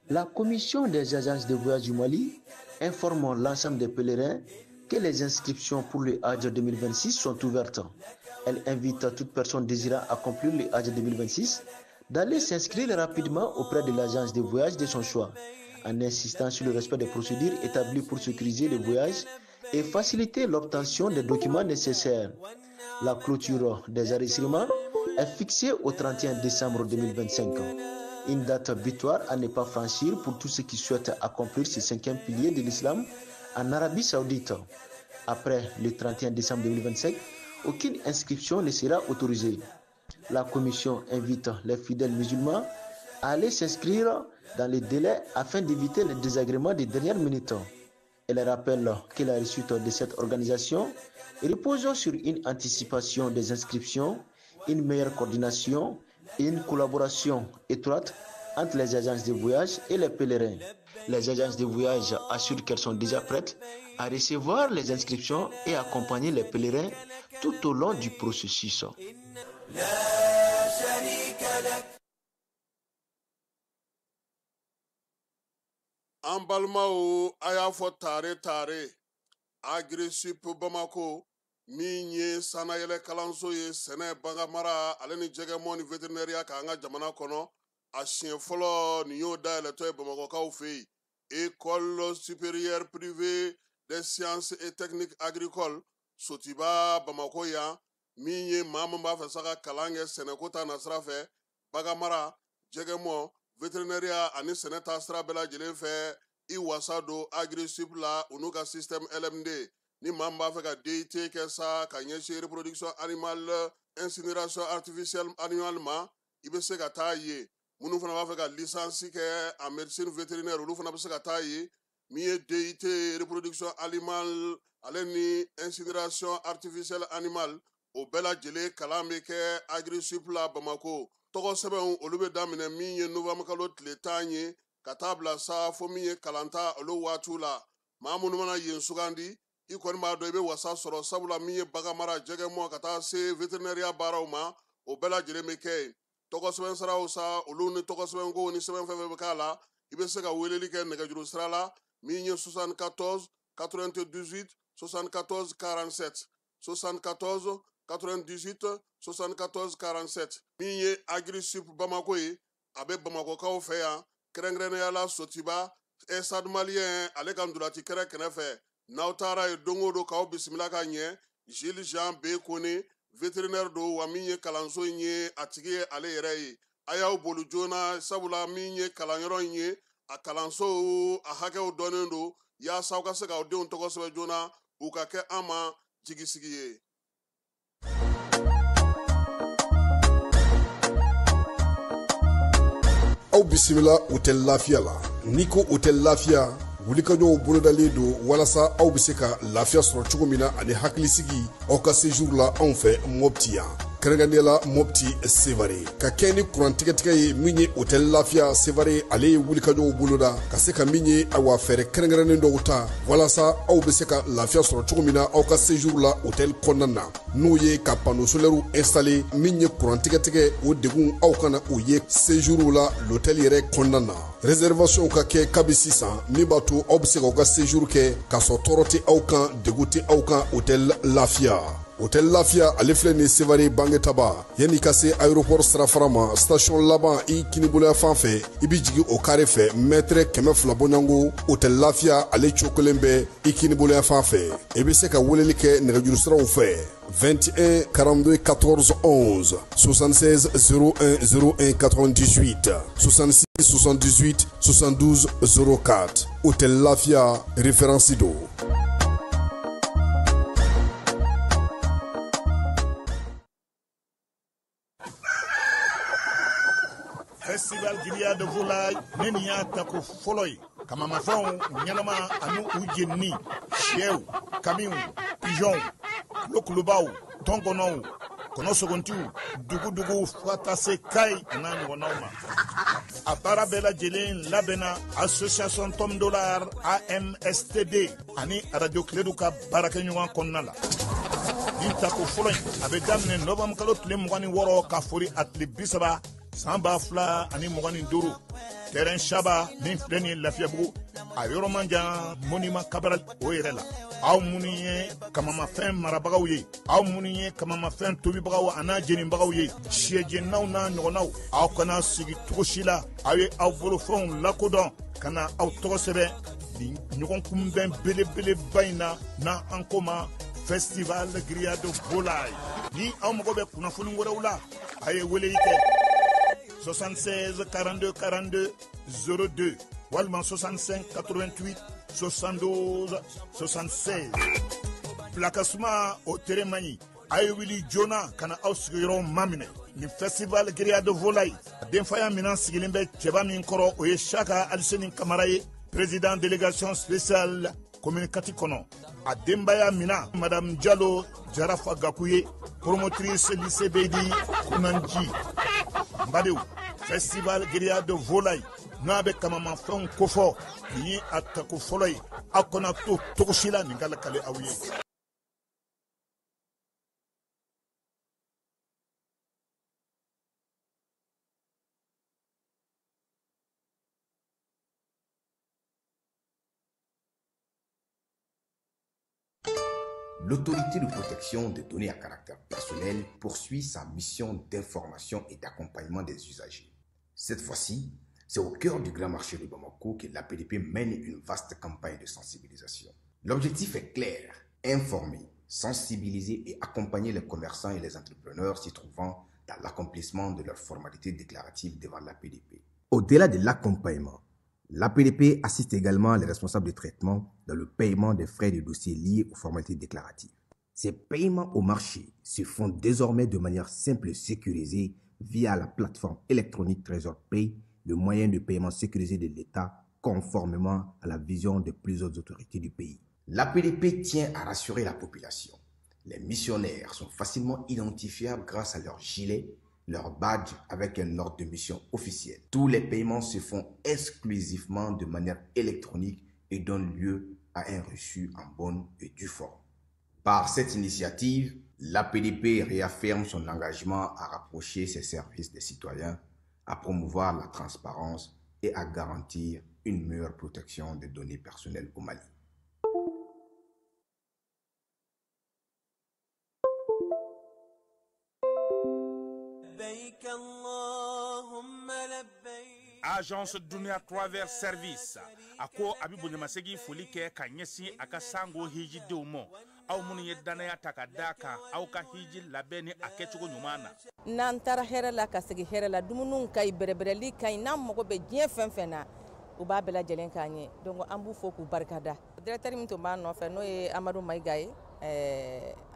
La commission des agences de voyage du Mali informe l'ensemble des pèlerins que les inscriptions pour le Hajj 2026 sont ouvertes. Elle invite toute personne désirant accomplir le Hajj 2026 d'aller s'inscrire rapidement auprès de l'agence de voyage de son choix, en insistant sur le respect des procédures établies pour sécuriser le voyage et faciliter l'obtention des documents nécessaires. La clôture des enregistrements est fixée au 31 décembre 2025. Une date butoir à ne pas franchir pour tous ceux qui souhaitent accomplir ce 5e pilier de l'islam en Arabie Saoudite. Après le 31 décembre 2025, aucune inscription ne sera autorisée. La commission invite les fidèles musulmans à aller s'inscrire dans les délais afin d'éviter les désagréments des dernières minutes. Elle rappelle que la réussite de cette organisation repose sur une anticipation des inscriptions, une meilleure coordination et une collaboration étroite entre les agences de voyage et les pèlerins. Les agences de voyage assurent qu'elles sont déjà prêtes à recevoir les inscriptions et accompagner les pèlerins tout au long du processus. An balimaw a y'a fɔ tare Agri-Sup Bamako min ye sanayɛlɛ kalanso ye sɛnɛ baganmara ale ni jɛgɛmɔ ni vétérinaire k'an ka jamana kɔnɔ a siɲɛ fɔlɔ nin y'o dayɛlɛtɔ ye bamakɔkaw fɛ yen école supérieure privée des sciences et techniques agricoles Sotiba Bamako yan min ye maa min b'a fɛ sa ka kalan kɛ sɛnɛko ta nasira fɛ baganmara jɛgɛmɔ vétérinaire ani sɛnɛ ta sira bɛɛ lajɛlen fɛ i wasa don Agri-Sup la u n'u ka système LMD ni maa min b'a fɛ ka DIT kɛ sa ka ɲɛsin reproduction animale incinération artificielle animale ma i bɛ se ka taa ye minnu fana b'a fɛ ka licence kɛ en médecine vétérinaire olu fana bɛ se ka taa ye min ye DIT reproduction animale ale ni incinération artificielle animale o bɛɛ lajɛlen kalan bɛ kɛ Agri-Sup la Bamako tɔgɔ sɛbɛnw olu bɛ daminɛ min ye novembre kalo tile 10 ye ka taa bila sa fo min ye kalanta olu waatiw la maa minnu mana yen sugandi i kɔni b'a dɔn i bɛ wasa sɔrɔ sabula min ye baganmara jɛgɛmɔ ka taa se vétérinaire baaraw ma o bɛɛ lajɛlen bɛ kɛ yen tɔgɔ sɛbɛn siraw sa olu ni tɔgɔ sɛbɛn ko ni sɛbɛn fɛn fɛn bɛ k'a la i bɛ se ka weleli kɛ nɛgɛjuru sira la min ye 74 98 74 47 74 98 74 47 min ye Agri-Sup Bamako ye a bɛ Bamakokaw fɛ yan kɛrɛnkɛrɛnnenya la Sotiba Stade Malien ale ka ndolati kɛrɛ kɛrɛfɛ n'aw taara ye don o don k'aw bisimila ka ɲɛ Jules Jean B Kone vétérinaire don wa min ye kalanso in ye a tigi ye ale yɛrɛ ye a y'aw boli joona sabula min ye kalanyɔrɔ in ye a kalanso a hakɛw dɔnnen don yaasa aw ka se k'aw denw tɔgɔ sɛbɛn joona u ka kɛ an ma jigisigi ye. Aw bisimila hôtel Lafiya la n'i ko hôtel Lafiya wulikajɔw bolodalen don walasa aw bɛ se ka lafiya sɔrɔ cogo min na ani hakilisigi aw ka séjour la anw fɛ Mopti yan kɛrɛnkɛrɛnnenya la Mopti Sevare ka kɛ ni kurantigɛtigɛ ye min ye hôtel Lafiya Sevare ale ye wulikajɔw boloda ka se ka min ye awa fɛɛrɛ kɛrɛnkɛrɛnnen dɔw ta walasa aw bɛ se ka lafiya sɔrɔ cogo min na aw ka séjour la hôtel kɔnɔna na n'o ye ka panneau solaire installé min ye kurantigɛtigɛ o degun aw kana o ye séjour la l'hôtel yɛrɛ kɔnɔna na réservation ka kɛ kabi sisan min b'a to aw bɛ se k'aw ka séjour kɛ k'a sɔrɔ tɔɔrɔ tɛ aw kan degun tɛ aw kan hôtel Lafiya. Hôtel Lafiya ale filɛ nin Sevare Bangetaba yanni ka se aéroport sirafara ma station laban i kiniboloya fan fɛ i bi jigin o carré fɛ mètre 200 bɔɲango Hôtel Lafiya ale cokolen bɛ i kiniboloya fan fɛ i bɛ se ka weleli kɛ nɛgɛjuru siraw fɛ 21 42 14 11 76 01 01 98 66 78 72 04 Hôtel Lafiya référence do. Festival Giriya de volaille nin y'a ta ko fɔlɔ ye kamamafɛnw ɲɛnama ani u jenini sɛw kamiw pigeonw kulokulubaw tɔnkɔnɔw kɔnɔsogontiw duguduguw fo ka taa se kayi n'a ɲɔgɔnnaw ma a baara bɛɛ lajɛlen labɛnna association Tom Dollar AMSTD ani radio Kiledu ka baarakɛɲɔgɔn kɔnɔna la nin ta ko fɔlɔ in a bɛ daminɛ novembre kalo tile 26 ka fori a tile 30 san 2025 terrain Chaba min filɛ nin ye Lafiyabugu a yɔrɔ man jan Monument Cabral o yɛrɛ la. Aw minnu ye kamamafɛn marabagaw ye, aw minnu ye kamamafɛn tobibagaw an'a jenibagaw ye, siyɛjennaw n'a ɲɔgɔnnaw, aw kana sigi cogo si la. Aw ye aw bolofɛnw lakodɔn ka na aw tɔgɔ sɛbɛn nin ɲɔgɔn kunbɛn belebeleba in na n'an ko ma Festival Grillade de Volaille. Ni aw mago bɛ kunnafoni wɛrɛw la a ye weleli kɛ 76 42 42 02 walima 65 88 72 76. Filakasuma o tere man ɲi a ye wuli joona ka na aw sigiyɔrɔ maminɛ ni Festival Grillade de Volaille. Denfaya minan sigilen bɛ cɛba min kɔrɔ o ye Chaka Aliseni Kamara ye, président délégation spéciale commune Kati kɔnɔ. A denbaya mina Madame Diallo Jarafa Gakuye, promotrice lycée Beydi Kunanji. Mbadew, Festival Grillade de Volaille n'a bɛ kamamafɛnw kofɔ nin ye a tako fɔlɔ ye. Aw kana to cogo si la nin ka lakale aw ye. L'autorité de protection des données à caractère personnel poursuit sa mission d'information et d'accompagnement des usagers. Cette fois-ci, c'est au cœur du grand marché de Bamako que l'APDP mène une vaste campagne de sensibilisation. L'objectif est clair, informer, sensibiliser et accompagner les commerçants et les entrepreneurs s'y trouvant dans l'accomplissement de leurs formalités déclaratives devant l'APDP. Au-delà de l'accompagnement, l'APDP assiste également les responsables de traitement dans le paiement des frais de dossier liés aux formalités déclaratives. Ces paiements au marché se font désormais de manière simple et sécurisée via la plateforme électronique Trésor Pay, le moyen de paiement sécurisé de l'État conformément à la vision de plusieurs autorités du pays. L'APDP tient à rassurer la population. Les missionnaires sont facilement identifiables grâce à leur gilet, leur badge avec un ordre de mission officiel. Tous les paiements se font exclusivement de manière électronique et donnent lieu à un reçu en bonne et due forme. Par cette initiative, l'APDP réaffirme son engagement à rapprocher ses services des citoyens, à promouvoir la transparence et à garantir une meilleure protection des données personnelles au Mali. Agence Dunia Travers Service ako abibo nyamasegi foli kɛ ka ɲɛsin a ka sango hiji denw ma aw minnu ye danaya ta ka da kan aw ka hiji labɛn ni a kɛcogo ɲuman na. N'an taara hɛrɛ la ka segin hɛrɛ la, dumuniw ka ɲi, bɛrɛbɛrɛli ka ɲi, n'an mago bɛ diɲɛ fɛn fɛn na u b'a bɛɛ lajɛlen k'an ye. Donc an b'u fo k'u barikada. Directeur min tun b'an nɔfɛ n'o ye Amadu Mayiga ye,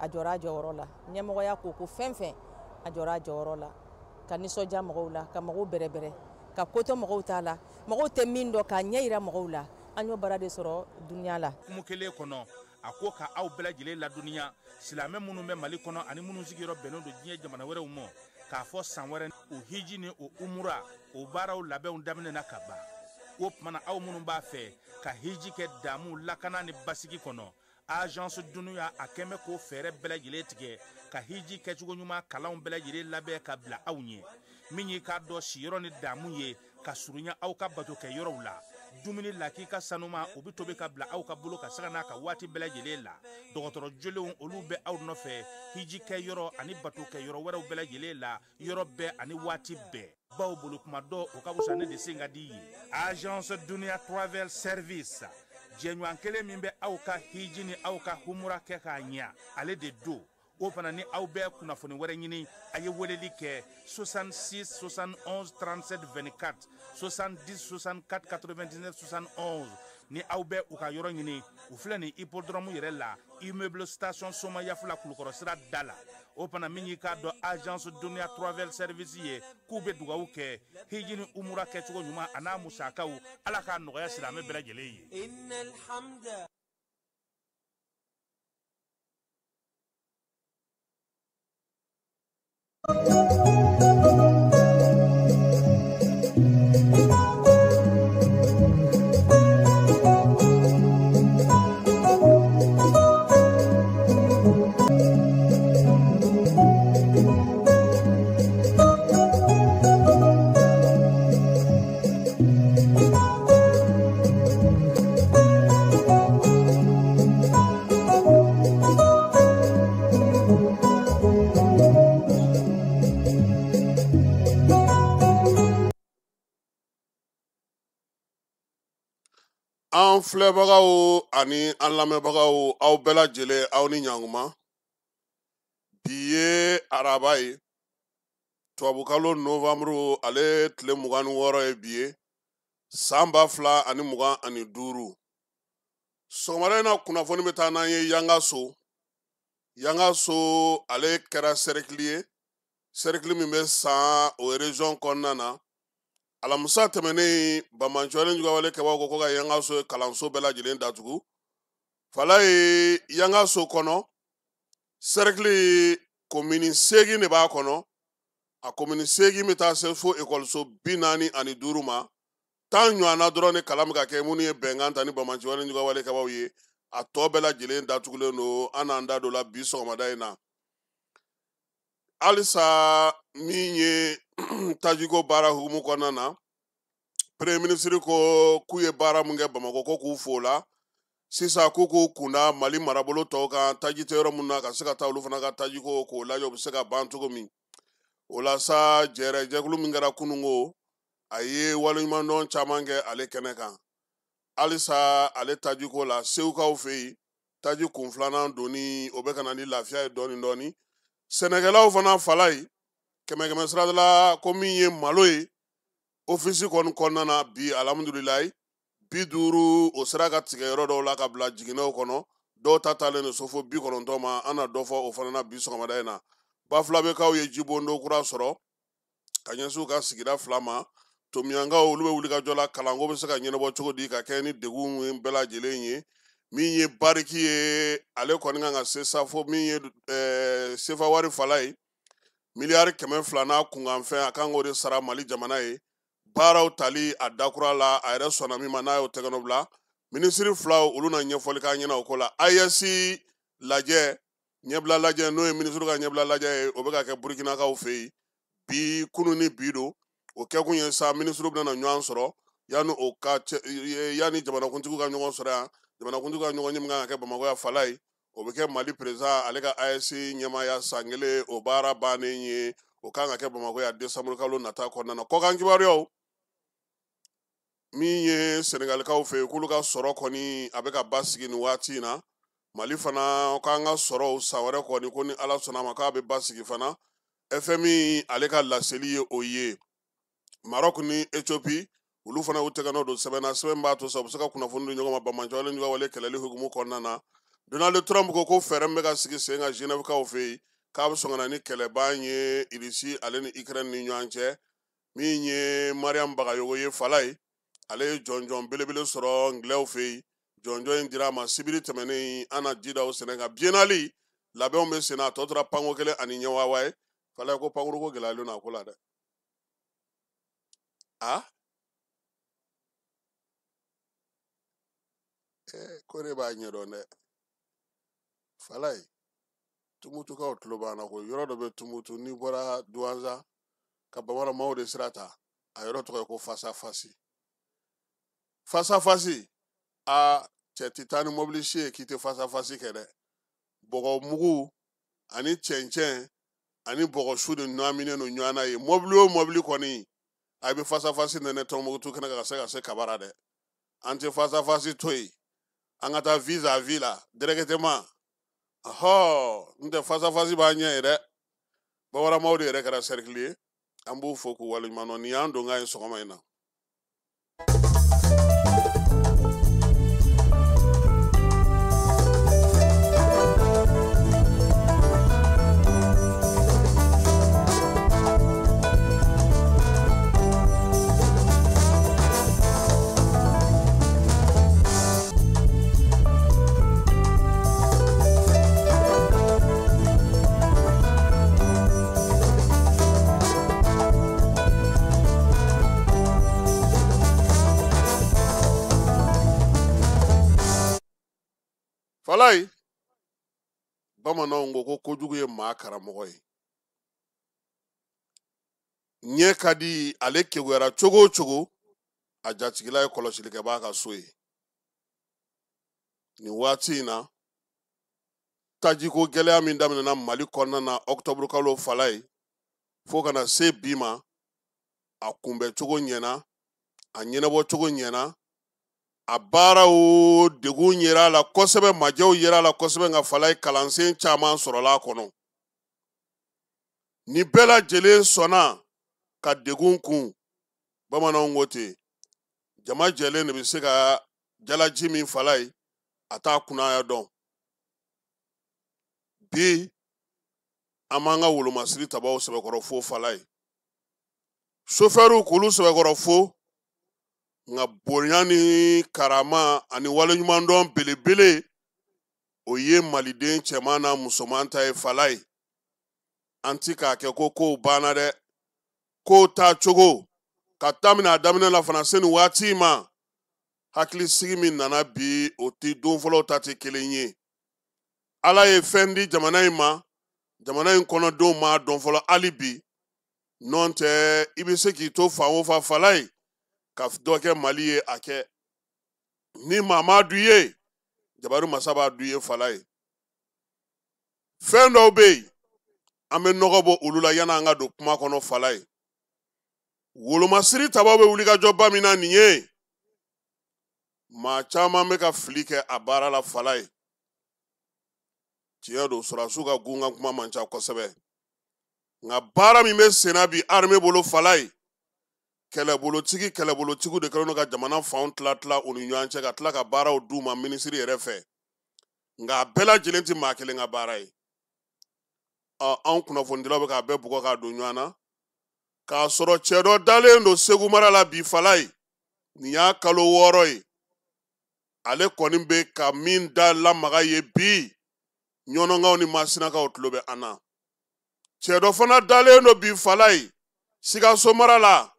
a jɔra a jɔyɔrɔ la. Ɲɛmɔgɔya ko fɛn fɛn a jɔra a jɔyɔrɔ la, ka nisɔndiya mɔgɔw la, ka mɔgɔw bɛrɛbɛrɛ, ka koto mɔgɔw t'a la, mɔgɔw tɛ min dɔn k'a ɲɛ yira mɔgɔw la. An y'o baara de sɔrɔ duniya la. Kumu kelen kɔnɔ a ko ka aw bɛɛ lajɛlen laduniya silamɛ minnu bɛ Mali kɔnɔ ani minnu sigiyɔrɔ bɛnnen don diɲɛ jamana wɛrɛw ma k'a fɔ san wɛrɛ o hiji ni o umura o baaraw labɛnw daminɛna ka ban. O tumana aw minnu b'a fɛ ka hiji kɛ damu lakana ni basigi kɔnɔ, Agence Dunuya a kɛmɛ k'o fɛɛrɛ bɛɛ lajɛlen tigɛ ka hiji kɛcogo ɲuman kalanw bɛɛ lajɛlen labɛn ka bila aw ɲɛ. Min y'i k'a dɔn siyɔrɔ ni damu ye ka surunya aw ka bato kɛ yɔrɔw la. Dumuni laki ka sanuma o bi tobi ka bila aw ka bolo ka saga n'a ka waati bɛɛ lajɛlen la. Dɔgɔtɔrɔ jolenw olu bɛ aw nɔfɛ hiji kɛ yɔrɔ ani bato kɛ yɔrɔ wɛrɛw bɛɛ lajɛlen la, yɔrɔ bɛɛ ani waati bɛɛ. Baw bolo kuma dɔ o ka wusa ne de sen ka di ye. Agence Dunia Travel Service jɛɲɔgɔn kelen min bɛ aw ka hiji ni aw ka humura kɛ k'a ɲɛ ale de do. O fana ni aw bɛɛ kunnafoni wɛrɛ ɲini a ye weleli kɛ 66 71 37 24 70 64 99 71 ni aw bɛɛ u ka yɔrɔ ɲini u filɛ ni hippodrome yɛrɛ la immeuble station Soma Yafula Kulukɔrɔ sira da la. O fana min y'i k'a dɔn Agence Dunia Travel Service ye k'u bɛ dugawu kɛ hiji ni umura kɛcogo ɲuman a n'a musakaw Ala k'a nɔgɔya silamɛ bɛɛ lajɛlen ye. an filɛbagaw ani an lamɛnbagaw aw bɛɛ lajɛlen aw ni ɲankuma. Bi ye araba ye tubabukalo novamburu ale tile 26 ye bi ye san 2025. sɔgɔmada in na kunnafoni bɛ taa n'an ye Yangaso. Yangaso ale kɛra cercle ye, cercle min bɛ san o région kɔnɔna na. Alamisa tɛmɛnen Bamanjɔlen Jugawale kɛbagaw ko ka Yangaso kalanso bɛɛ lajɛlen datugu. Fala ye Yangaso kɔnɔ cercle commune 8 de b'a kɔnɔ. A commune 8 bɛ taa se fo école-so 45 ma. 10 ɲɔgɔnna dɔrɔn de kalan bɛ ka kɛ minnu ye bɛnkan ta ni Bamanjɔlen Jugawale kɛbagaw ye. A tɔ bɛɛ lajɛlen datugulen don. An n'an da don la bi sɔgɔmada in na. Halisa min ye tajiko baara hukumu kɔnɔna na, Premier ministre ko k'u ye baara mun kɛ Bamako ko k'u fo la. Sisan k'u k'u kunda Mali marabolo tɔw kan taji tɛ yɔrɔ mun na ka se ka taa olu fana ka tajiko k'o lajɛ u bɛ se ka ban cogo min. O la sa jɛkulu min kɛra kununko a ye waleɲumandɔn caman kɛ ale kɛnɛ kan. Halisa ale tajiko la Segukaw fɛ yen taji kun filanan donni o bɛ ka na ni lafiya ye dɔɔni dɔɔni. Sɛnɛkɛlaw fana fala ye kɛmɛ sira la ko min ye malo ye ofisi kɔni kɔnɔna na bi alhamdulilayi 50 o sera ka tigɛ yɔrɔ dɔw la ka bila jiginɛw kɔnɔ. Dɔw ta taalen don so fo 90 ma. An na dɔ fɔ o fana na bi sɔgɔmada in na. Bafulabekaw ye jibondo kura sɔrɔ ka ɲɛsin u ka sigida 2 ma. Tomiyankaw olu bɛ wuli ka jɔ la kalanko bɛ se ka ɲɛnabɔ cogo di ka kɛ ni degun bɛɛ lajɛlen ye. Min ye bariki ye ale kɔni kan ka se safo min ye sefa wari fala ye miliyari 200 n'a kunkanfɛn a kan k'o de sara Mali jamana ye. Baaraw tali a dakura la a yɛrɛ sɔnna min ma n'a y'o tɛgɛnɔ bila. Minisiri 2 olu na ɲɛfɔli k'an ɲɛna o ko la. AES lajɛ ɲɛbila lajɛ n'o ye minisiri ka ɲɛbila lajɛ ye o bɛ ka kɛ Burukinakaw fɛ yen. Bi kunun ni bi don o kɛkun ye sa minisiriw bɛna ɲɔgɔn sɔrɔ yanni jamanakuntigiw ka ɲɔgɔn sɔrɔ yan. Jamanakuntigiw ka ɲɔgɔn ye min kan ka kɛ Bamako ya fala ye o bɛ kɛ Mali président ale ka AES ɲɛmaaya san 1 o baara bannen ye o kan ka kɛ Bamako ya décembre kalo nata kɔnɔna na. Kɔkan kibaruyaw min ye Senegalikaw fɛ yen k'olu ka sɔrɔ kɔni a bɛ ka basigi nin waati in na. Mali fana k'an ka sɔrɔ san wɛrɛ kɔni ko ni Ala sɔnna ma k'a bɛ basigi fana. FMI ale ka laseli ye o ye. Maroc ni Ethiopie olu fana u tɛgɛnɔ don sɛbɛnna sɛbɛn b'a to sa u bɛ se ka kunnafoni di ɲɔgɔn ma Bamanjɔlen Jugawale kɛlɛli hukumu kɔnɔna na. Donald Trump ko fɛɛrɛ min bɛ ka sigi sen kan Genèvekaw fɛ yen k'a bɛ sɔn ka na ni kɛlɛban ye Irisi ale ni Ukraine ni ɲɔgɔn cɛ. Min ye Mariam Bagayogo ye fala ye ale ye jɔnjɔn belebele sɔrɔ Anglɛw fɛ yen. Jɔnjɔn in dira ma sibiri tɛmɛnen an na ji da o sɛnɛ kan. Biennale labɛnw bɛ sen na a tɔ tora panko 1 ani ɲɛwawa ye. Fala ko pankuroko gɛlɛyalen don a ko la dɛ. Ko de b'a ɲɛdɔn dɛ. Fala ye Tumutukaw tulo b'an na ko yɔrɔ dɔ bɛ Tumutu n'i bɔra Douentza ka Bamananmaw de sira ta a yɔrɔ tɔgɔ ye ko Fasafasi. Fasafasi cɛ ti taa ni mobili si ye k'i tɛ Fasafasi kɛ dɛ. Bɔgɔ mugu ani cɛncɛn ani bɔgɔ su de ɲaaminen don ɲɔgɔn na ye. Mobili o mobili kɔni a bɛ Fasafasi nɛnɛ Tɔnbukutu kɛnɛ kan ka se Kabara dɛ. An tɛ Fasafasi to yen. An ka taa vis-à-vis la directement. N tɛ Fasafasi b'an ɲɛ ye dɛ. Bamananmaw de yɛrɛ kɛra cercle ye. An b'u fo k'u waleɲumandɔn. Nin y'an donkan ye sɔgɔma in na. Fala ye bamananw ko kojugu ye maa karamɔgɔ ye. Ɲɛ ka di ale kekuyara cogo o cogo a jatigila ye kɔlɔsilikɛbaa ka so ye. Nin waati in na tajiko gɛlɛya min daminɛna Mali kɔnɔna na octobre kalo fala ye fo kana se bi ma a kunbɛ cogo ɲɛna a ɲɛnabɔ cogo ɲɛna a baaraw degun yera la kosɛbɛ majɛw yera la kosɛbɛ nka Falaye kalansen caman sɔrɔla a kɔnɔ ni bɛɛ lajɛlen sɔnna ka degun kun bamananw ko ten jama jɛlen de bɛ se ka jalaji min Falaye a t'a kunnaya dɔn bi an b'an ka wolomasiri tabaw sɛbɛkɔrɔ fo Falaye sofɛriw k'olu sɛbɛkɔrɔ fo nka bonya ni karama ani waleɲumandɔn belebele o ye maliden cɛman n'a musoman ta ye Falaye an ti k'a kɛ ko kow banna dɛ kow taa cogo ka daminɛ a daminɛ la fana se nin waati ma hakilisigi min nana bi o ti don fɔlɔw ta tɛ kelen ye Ala ye fɛn di jamana in ma jamana in kɔnɔdenw m'a dɔn fɔlɔ hali bi n'o tɛ i bɛ se k'i to fan o fan Falaye ka dɔ kɛ Mali ye a kɛ ni maa m'a du ye Jabaru masa b'a du ye Falaye fɛn dɔw bɛ yen an bɛ nɔgɔ bɔ olu la yanni an ka don kuma kɔnɔ Falaye wolomasiri tabaw bɛ wulikajɔba min na nin ye maa caman bɛ ka fili kɛ a baara la Falaye tiɲɛ don sɔrɔdasiw ka gun ka kuma man ca kosɛbɛ nka baara min bɛ senna bi armée bolo Falaye kɛlɛbolotigiw de kɛlen don ka jamana fanw tila u ni ɲɔgɔn cɛ ka tila ka baaraw d'u ma minisiri yɛrɛ fɛ nka a bɛɛ lajɛlen tɛ maa kelen ka baara ye anw kunnafonidilaw bɛ k'a bɛɛ bugɔ k'a don ɲɔgɔn na k'a sɔrɔ cɛ dɔ dalen don Segu mara la bi Falaye nin y'a kalo 6 ye ale kɔni bɛ ka min da lamaga ye bi ɲɔnɔnkaw ni masinakaw tulo bɛ an na cɛ dɔ fana dalen don bi Falaye Sikaso mara la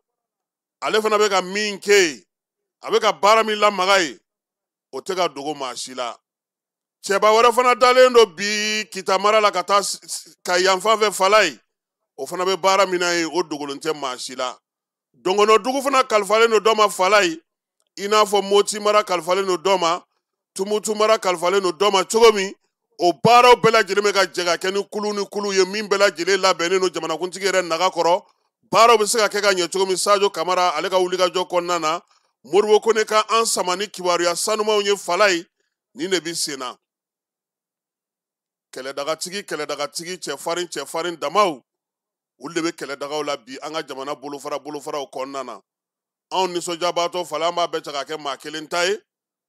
ale fana bɛ ka min kɛ yen a bɛ ka baara min lamaga ye o tɛ ka dogo maa si la cɛba wɛrɛ fana dalen don bi Kita mara la ka taa ka yanfan fɛ Falaye o fana bɛ baara min na ye o dogolen tɛ maa si la Dɔngɔnɔdugu fana kalifalen don dɔ ma Falaye i n'a fɔ Moti mara kalifalen don dɔ ma Tumutu mara kalifalen don dɔ ma cogo min o baaraw bɛɛ lajɛlen bɛ ka jɛ ka kɛ ni kulu ye min bɛɛ lajɛlen labɛnnen don jamanakuntigi yɛrɛ naga kɔrɔ baaraw bɛ se ka kɛ ka ɲɛ cogo min Sadio Kamara ale ka wulikajɔ kɔnɔna na Modibo Kone ka an sama ni kibaruya sanumanw ye Falaye nin de bɛ sen na kɛlɛdagatigi cɛfarin damaw olu de bɛ kɛlɛdagaw la bi an ka jamana bolofaraw kɔnɔna na anw nisɔndiyabaatɔ Falaye an b'a bɛɛ cɛ ka kɛ maa kelen ta ye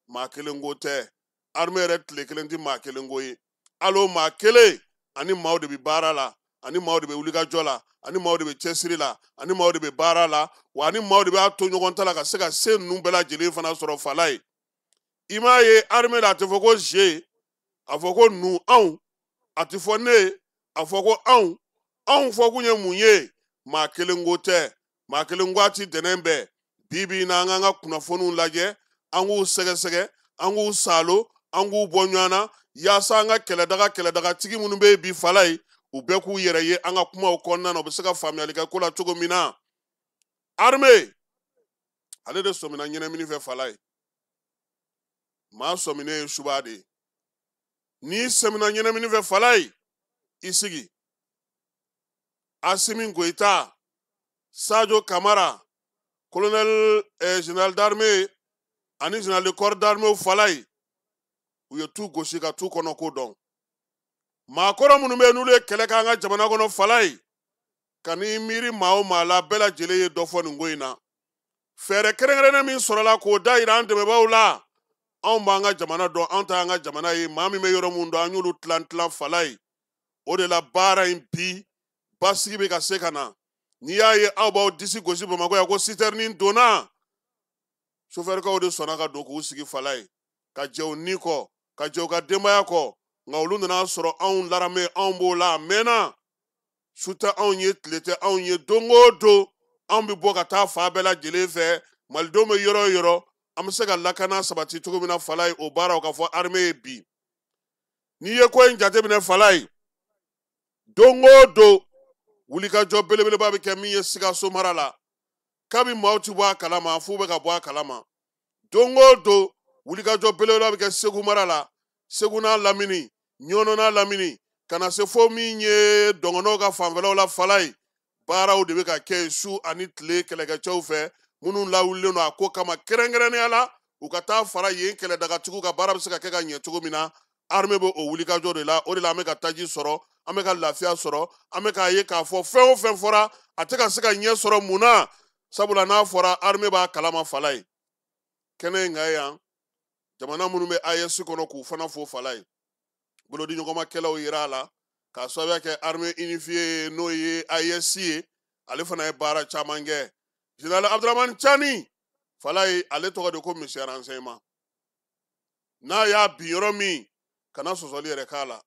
maa kelen ko tɛ armée yɛrɛ tile kelen tɛ maa kelen ko ye al'o maa kelen ani maaw de bɛ baara la ani maaw de bɛ wulikajɔ la ani maaw de bɛ cɛsiri la ani maaw de bɛ baara la wa ani maaw de b'a to ɲɔgɔn ta la ka se ka se ninnu bɛɛ lajɛlen fana sɔrɔ Falaye i m'a ye armée la a tɛ fɔ ko je a fɔ ko nu anw a tɛ fɔ ne a fɔ ko anw fɔ kun ye mun ye maa kelen ko tɛ maa kelen ko a ti dɛnɛn bɛɛ bi na an k'an ka kunnafoniw lajɛ an k'u sɛgɛsɛgɛ an k'u salo an k'u bɔ ɲɔgɔn na yaasa an ka kɛlɛdagatigi minnu bɛ yen bi Falaye u bɛɛ k'u yɛrɛ ye an ka kumaw kɔnɔna na u bɛ se ka faamuyali kɛ ko la cogo min na armée ale de sɔmina ɲɛnamini fɛ Falaye maa sɔminen ye suba de ye n'i sɔmina ɲɛnamini fɛ Falaye i sigi Assimi Goïta Sadio Kamara colonel général d'armée ani général de corps d'armée Falaye u ye tu gosi ka tu kɔnɔ ko dɔn maakɔrɔ minnu bɛ yen n'olu ye kɛlɛ kɛ an ka jamana kɔnɔ Falaye ka n'i miiri maa o maa la bɛɛ lajɛlen ye dɔ fɔ nin ko in na fɛɛrɛ kɛrɛnkɛrɛnnen min sɔrɔla k'o da yira an dɛmɛbaaw la anw b'an ka jamana dɔn anw ta y'an ka jamana ye maa min bɛ yɔrɔ min dɔn an y'olu tilan Falaye o de la baara in bi basigi bɛ ka se ka na n'i y'a ye aw b'aw disi gosi Bamakɔ yan ko citerne donna sofɛrikaw de sɔnna ka don k'u sigi Falaye ka jɛ u ni kɔ ka jɛ u ka denbaya kɔ nka olu nana sɔrɔ anw laramɛ anw b'o la a mɛnna su tɛ anw ye tile tɛ anw ye don o don anw bɛ bɔ ka taa fa bɛɛ lajɛlen fɛ malidenw bɛ yɔrɔ o yɔrɔ an bɛ se ka lakana sabati cogo min na Falaye o baaraw ka fɔ armée ye bi n'i ye ko in jateminɛ Falaye don o don wulikajɔ belebeleba bɛ kɛ min ye Sikaso mara la kabi maaw ti bɔ a kalama f'u bɛ ka bɔ a kalama don o don wulikajɔ belebeleba bɛ kɛ Segu mara la Segu n'a Lamini Ɲɔnɔ n'a Lamini ka na se fo min ye dɔngɔnɔw ka fanfɛlaw la Falaye baaraw de bɛ ka kɛ su ani tile kɛlɛkɛcɛw fɛ minnu lawulilen don a ko kama kɛrɛnkɛrɛnnenya la u ka taa fara yen kɛlɛdagatigiw ka baara bɛ se ka kɛ ka ɲɛ cogo min na armée bɛ o wulikajɔ de la o de la an bɛ ka taji sɔrɔ an bɛ ka lafiya sɔrɔ an bɛ k'a ye k'a fɔ fɛn o fɛn fɔra a tɛ ka se ka ɲɛ sɔrɔ mun na sabula n'a fɔra armée b'a kalama fala ye kɛnɛ in kan yan jamana minnu bɛ AES kɔnɔ k'u fana fo fala ye bolodiɲɔgɔnmakɛlaw yera a la k'a sababuya kɛ armée unifiée n'o ye AES ye ale fana ye baara caman kɛ général Abdramane Tchani fala ye ale tɔgɔ de ko monsieur renseignement n'a y'a bin yɔrɔ min kana sɔsɔli yɛrɛ k'a la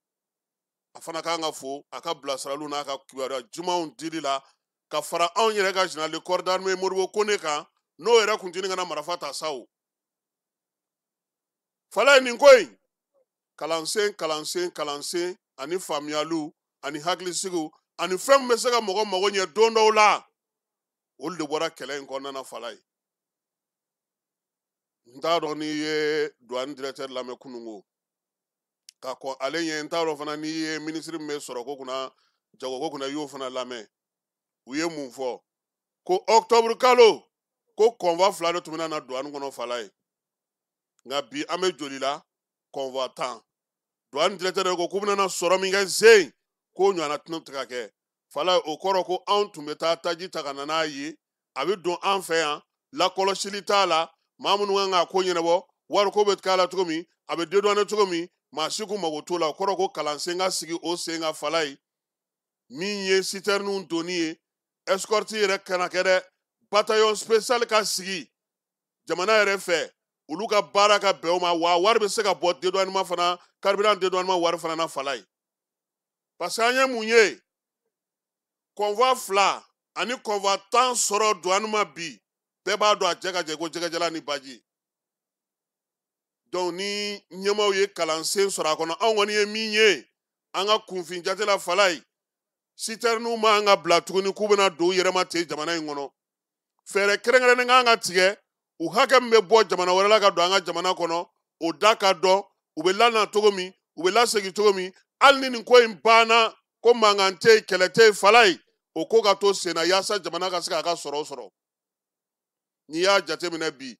a fana kan ka fo a ka bilasiraliw n'a ka kibaruya jumanw dili la ka fara anw yɛrɛ ka général de corps d'armée Modibo Kone kan n'o yɛrɛ kun tɛ kana marifa ta sawo fala ye nin ko in kalansen ani faamuyaliw ani hakilisigiw ani fɛn min bɛ se ka mɔgɔ mago ɲɛ don dɔw la olu de bɔra kɛlɛ in kɔnɔna fala ye n t'a dɔn n'i ye douane directeur lamɛn kunungo ka kɔn ale ɲɛ n t'a dɔn fana n'i ye ministre min bɛ sɔrɔ ko kunna jago ko kunna i y'o fana lamɛn u ye mun fɔ ko octobre kalo ko convoi 2 de tun bɛ na douane kɔnɔ fala ye nka bi an bɛ joli la convoi 10 douane directeur ko k'u bɛna sɔrɔ min kɛ zen k'o ɲɔgɔnna tɛna tɛ ka kɛ fala o kɔrɔ ko anw tun bɛ taa taji ta ka na n'a ye a bɛ don an fɛ yan lakɔlɔsili t'a la maa minnu kan k'a ko ɲɛnabɔ wariko bɛ k'a la cogo min a bɛ dédouaner cogo min maa si k'u mago t'o la o kɔrɔ ko kalansen ka sigi o sen kan fala ye min ye citerne donni ye escorte yɛrɛ kana kɛ dɛ bataillon spécial ka sigi jamana yɛrɛ fɛ olu ka baara ka bɛn o ma wa wari bɛ se ka bɔ dédouanement fana carburant dédouanement wari fana na fala ye parce que an ye mun ye convoi 2 ani convoi 10 sɔrɔ douane ma bi bɛɛ b'a dɔn a jɛ ka jɛ ko jɛgɛjɛla ni baji donc ni ɲɛmaw ye kalansen sɔrɔ a kɔnɔ anw kɔni ye min ye an ka kunfin jate la fala ye citerne ma an ka bila tuguni k'u bɛna don u yɛrɛ ma ten jamana in kɔnɔ fɛɛrɛ kɛrɛnkɛrɛnnen kan ka tigɛ u hakɛ min bɛ bɔ jamana wɛrɛ la ka don an ka jamana kɔnɔ o da ka dɔn u bɛ lana cogo min u bɛ lasegin cogo min hali ni nin ko in banna ko mankan tɛ yen kɛlɛ tɛ yen fala ye o ko ka to sen na yaasa jamana ka se k'a ka sɔrɔ sɔrɔ n'i y'a jateminɛ bi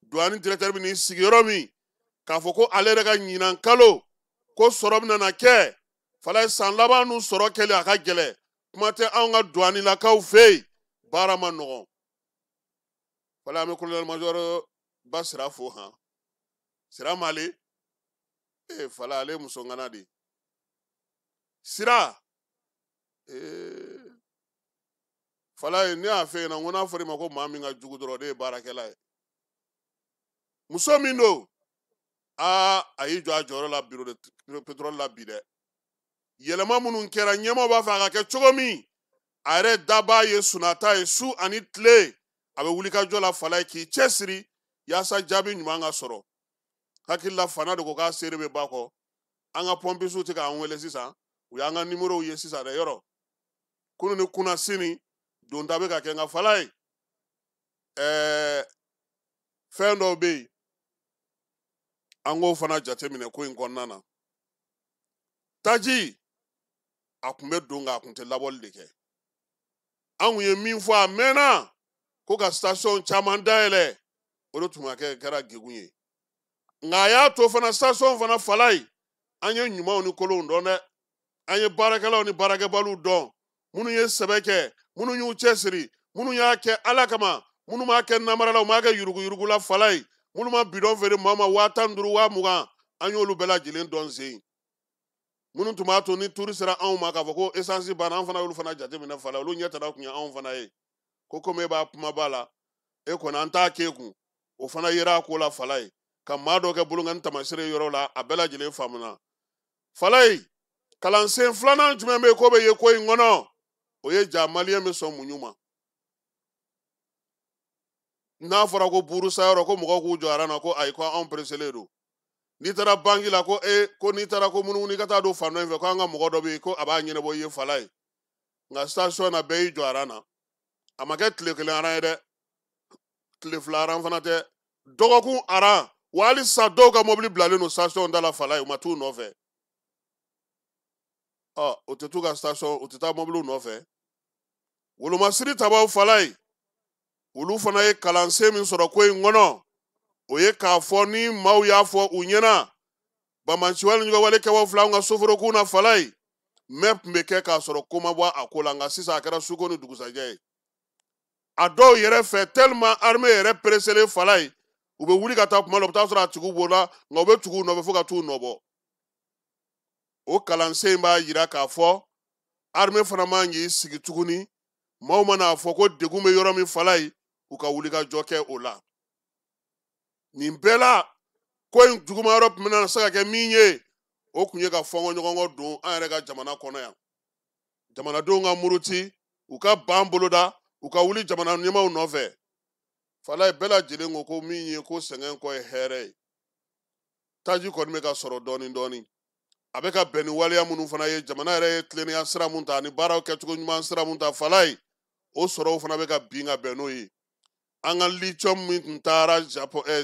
douane directeur bɛ n'i sigi yɔrɔ min k'a fɔ ko ale yɛrɛ ka ɲinan kalo ko sɔrɔ bɛna na kɛ fala ye san laban n'u sɔrɔ kɛlen a ka gɛlɛ kuma tɛ anw ka douanelakaw fɛ yen baara ma nɔgɔn fala an bɛ colonel major ba sira fo han sira male fala ale muso ŋana de sira fala ye ne y'a fɛ yen na ko n'a fɔra i ma ko maa min ka jugu dɔrɔn o de ye baarakɛla ye muso min don a y'i jɔ a jɔyɔrɔ la bureau de pétrole la bi dɛ yɛlɛma minnu kɛra ɲɛmaw b'a fɛ a ka kɛ cogo min a yɛrɛ dabaa ye sunata ye su ani tile a bɛ wulikajɔ la fala ye k'i cɛsiri yaasa jaabi ɲuman ka sɔrɔ hakili la fana de ko k'a seere bɛ ba kɔ an ka pɔmpisiw tɛ k'an wele sisan u y'an ka numérow ye sisan dɛ yɔrɔ kunu ni kunna sini donta bɛ ka kɛ nka fala ye fɛn dɔw bɛ yen an k'o fana jateminɛ ko in kɔnɔna na taji a tun bɛ don nka a tun tɛ labɔli de kɛ an kun ye min fɔ a mɛnna ko ka station caman dayɛlɛ o de tun ka kɛra degun ye nka a y'a to fana station fana fala ye an ye ɲumanw ni kolonw dɔn dɛ an ye baarakɛlaw ni baarakɛbaliw dɔn minnu ye sɛbɛ kɛ minnu y'u cɛsiri minnu y'a kɛ ala kama minnu m'a kɛ namarala u m'a kɛ yuruguyurugula fala ye minnu ma bidɔn feere maa ma 15,000 20,000 an y'olu bɛɛ lajɛlen dɔn sen minnu tun b'a to ni turu sera anw ma k'a fɔ ko essence banna an fana y'olu fana jateminɛ fala olu ɲɛtana tun ye anw fana ye ko komi e b'a kumaba la e kɔni an t'a k'e kun o fana yera a ko la fala ye ka maa dɔ kɛ bolongani tamasire yɔrɔ la a bɛɛ lajɛlen faamuna fala ye kalansen filanan jumɛn bɛ yen k'o bɛ ye ko in kɔnɔ o ye ja maliyɛn bɛ sɔn muɲu ma n'a fɔra ko burusa yɔrɔ ko mɔgɔw k'u jɔ aran na ko ayi ko anw pereselen don n'i taara banki la ko ko n'i taara ko munumunu i ka taa don fan dɔ in fɛ ko an ka mɔgɔ dɔ bɛ yen ko a b'a ɲɛnabɔ i ye fala ye nka station na bɛɛ y'i jɔ aran na a ma kɛ tile kelen aran ye dɛ tile fila aran fana tɛ dɔgɔkun aran wa hali sisan dɔw ka mobili bilalen don station da la fala ye u ma t'u nɔfɛ o tɛ t'u ka station u tɛ taa mobiliw nɔfɛ wolomasiri tabaw fala ye olu fana ye kalansen min sɔrɔ ko in kɔnɔ o ye k'a fɔ ni maaw y'a fɔ u ɲɛna bamansiwali ɲɔgɔn wale kɛbaaw fila an ka soforokun na fala ye mɛ tun bɛ kɛ k'a sɔrɔ ko ma bɔ a ko la nka sisan a kɛra suko ni dugusajɛ ye a dɔw yɛrɛ fɛ tellement armée yɛrɛ pereselen fala ye u bɛ wuli ka taa kuma la u bɛ taa sɔrɔ a tigiw b'o la nka u bɛ tugu u nɔfɛ fo ka t'u nɔbɔ o kalansen b'a jira k'a fɔ armée fana man k'i sigi tuguni maaw mana fɔ ko degun bɛ yɔrɔ min fala ye u ka wuli ka jɔ kɛ o la nin bɛɛ la ko in juguma yɔrɔ tun bɛna se ka kɛ min ye o tun ye ka fɔnkɔ ɲɔgɔnkɔ don an yɛrɛ ka jamana kɔnɔ yan jamanadenw ka muruti u ka ban boloda u ka wuli jamana ɲɛmaaw nɔfɛ fala ye bɛɛ lajɛlen ko min ye ko sɛgɛn kɔ ye hɛrɛ ye taji kɔni bɛ ka sɔrɔ dɔɔni dɔɔni a bɛ ka bɛn ni waleya minnu fana ye jamana yɛrɛ ye tilennenya sira mun ta ani baaraw kɛcogo ɲuman sira mun ta fala ye o sɔrɔw fana bɛ ka bin ka bɛn n'o ye an ka lithium min tun taara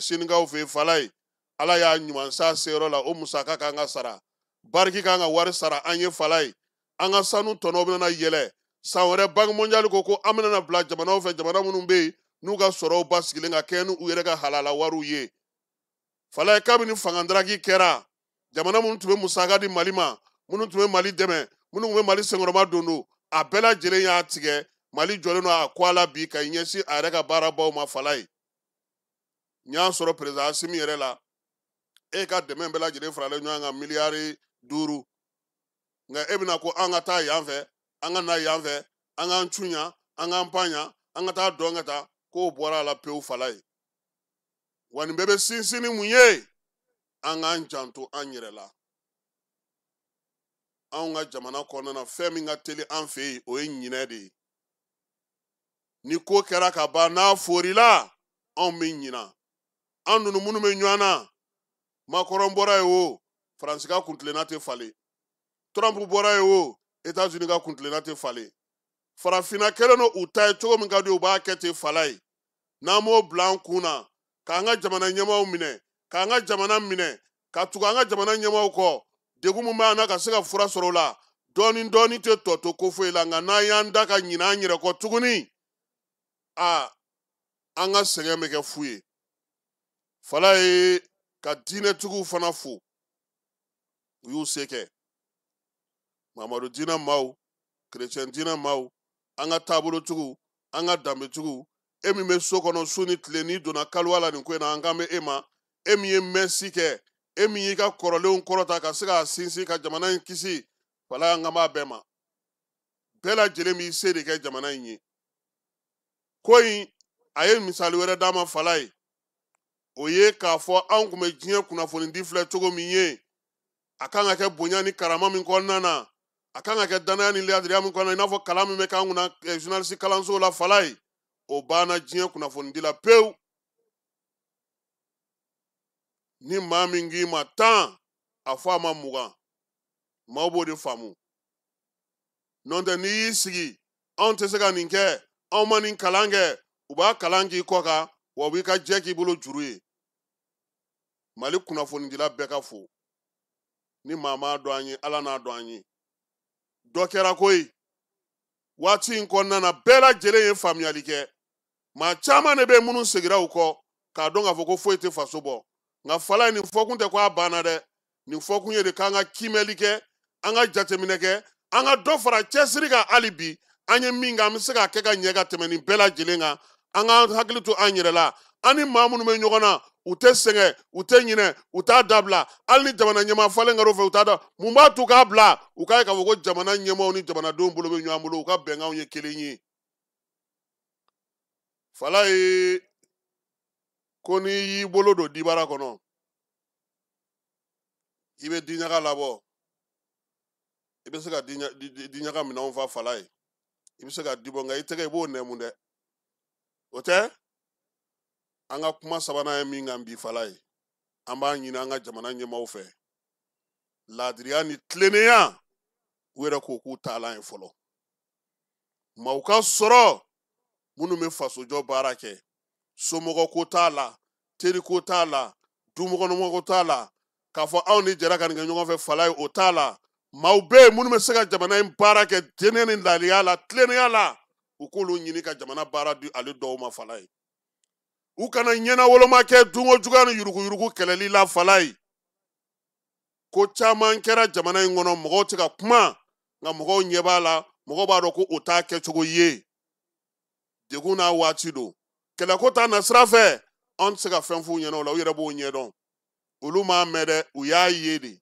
sinikaw fɛ yen fala ye ala y'a ɲuman sa seyɔrɔ la o musaka kan ka sara bariki kan ka wari sara an ye fala ye an ka sanu tɔnɔ bɛna yɛlɛ san wɛrɛ banque mondiale ko an bɛna bila jamanaw fɛ jamana minnu bɛ yen n'u ka sɔrɔw basigilen ka kɛ n'u yɛrɛ ka halala wariw ye fala ye kabini fangadaraki kɛra jamana minnu tun bɛ musaka di mali ma minnu tun bɛ mali dɛmɛ minnu tun bɛ mali senkɔrɔma don a bɛɛ lajɛlen y'a tigɛ mali jɔlen don a kɔ a la bi ka ɲɛsin a yɛrɛ ka baarabaw ma fala ye n y'a sɔrɔ président asimi yɛrɛ la e ka dɛmɛ bɛɛ lajɛlen faralen ɲɔgɔn kan miliyari 5 nka e bɛna ko an ka taa yan fɛ an ka na yan fɛ an k'an cunya an k'an panya an ka taa dɔn ka taa k'o bɔra a la pewu fala ye wa nin bɛɛ bɛ sinsin ni mun ye an k'an janto an yɛrɛ la anw ka jamana kɔnɔna na fɛn min ka teli an fɛ yen o ye ɲinɛ de ye ni ko kɛra ka ban n'a forila anw bɛ ɲina an ninnu minnu bɛ ɲɔgɔn na Macron bɔra ye o Faransi ka kuntilenna tɛ falen Trump bɔra ye o États-Unis ka kuntilenna tɛ falen farafinna kɛlen don u ta ye cogo min ka di u b'a kɛ ten fala ye n'an m'o bila an kun na k'an ka jamana ɲɛmaaw minɛ k'an ka jamana minɛ ka tugu an ka jamana ɲɛmaaw kɔ degun min b'an na ka se ka fura sɔrɔ o la dɔɔni dɔɔni tɛ tɔ to ko foyi la nka n'an y'an da ka ɲinɛ an yɛrɛ kɔ tuguni an ka sɛgɛn bɛ kɛ fu ye fala ye ka diinɛtigiw fana fo u y'u se kɛ mamadu diinɛ maaw kerecɛn diinɛ maaw an ka taabolotigiw an ka danbetigiw e min bɛ so kɔnɔ su ni tile n'i donna kaliwa la nin ko in na an kan bɛ e ma e min ye mɛsi kɛ e min y'i ka kɔrɔlenw kɔrɔta ka se k'a sinsin ka jamana in kisi fala y'an kan b'a bɛɛ ma bɛɛ lajɛlen b'i se de kɛ jamana in ye ko in a ye misali wɛrɛ d'a ma fala ye o ye k'a fɔ anw tun bɛ diɲɛ kunnafoni di filɛ cogo min ye a kan ka kɛ bonya ni karama min kɔnɔna na a kan ka kɛ danaya ni ladiriya min kɔnɔna na i n'a fɔ kalan min bɛ k'an kunna journaliste kalanso la fala ye o banna diɲɛ kunnafoni di la pewu ni maa min k'i ma 10 a fɔ a ma 20 maaw b'o de faamu n'o tɛ n'i y'i sigi anw tɛ se ka nin kɛ anw ma nin kalan kɛ u b'a kalan k'i kɔ kan wa u b'i ka jɛ k'i bolo juru ye mali kunnafonidila bɛɛ ka fo ni maa m'a dɔn an ye ala n'a dɔn an ye dɔ kɛra koyi waati in kɔnɔna na bɛɛ lajɛlen ye faamuyali kɛ maa caman de bɛ minnu segira u kɔ k'a dɔn k'a fɔ ko foyi tɛ faso bɔ nka fala ye nin fɔkun tɛ ko a banna dɛ nin fɔkun ye de k'an ka kimɛli kɛ an ka jateminɛ kɛ an ka dɔ fara cɛsiri kan hali bi an ye min kɛ an bɛ se k'a kɛ ka ɲɛ ka tɛmɛ nin bɛɛ lajɛlen kan an ka hakili to an yɛrɛ la an ni maa minnu bɛ ɲɔgɔn na u tɛ sɛgɛn u tɛ ɲinɛ u t'a dabila hali ni jamana ɲɛmaa falen kɛr'u fɛ u t'a da mun b'a to k'a bila u k'a ye k'a fɔ ko jamana ɲɛmaaw ni jamanadenw bolo bɛ ɲɔgɔn bolo u ka bɛnkanw ye kelen ye fala ye ko n'i y'i bolo don dibara kɔnɔ i bɛ diɲaga labɔ i bɛ se ka diɲaga minɛnw fa fala ye i bɛ se ka dibɔ nka i tɛgɛ i b'o nɛmu dɛ o tɛ an ka kuma sabanan ye min kan bi fala ye an b'a ɲini an ka jamana ɲɛmaaw fɛ laadiriya ni tilennenya u yɛrɛ ko k'u taalan ye fɔlɔ maaw ka sɔrɔ minnu bɛ fasojɔ baara kɛ somɔgɔ ko t'a la teri ko t'a la dumɔgɔnɔmɔgɔ ko t'a la k'a fɔ anw ni jɛra ka nin kɛ ɲɔgɔn fɛ fala ye o t'a la maaw bɛ yen minnu bɛ se ka jamana in baara kɛ diinɛ ni laadiriya la tilennenya la u k'olu ɲini ka jamana baara di ale dɔw ma fala ye u kana ɲɛna woloma kɛ dungo juguya ni yurugu kɛlɛli la fala ye ko caman kɛra jamana in kɔnɔ mɔgɔw tɛ ka kuma nka mɔgɔw ɲɛ b'a la mɔgɔw b'a dɔn ko o t'a kɛcogo ye degun n'a waati don kɛlɛko ta na sira fɛ anw tɛ se ka fɛn f'u ɲɛna o la u yɛrɛ b'o ɲɛdɔn olu m'a mɛn dɛ u y'a ye de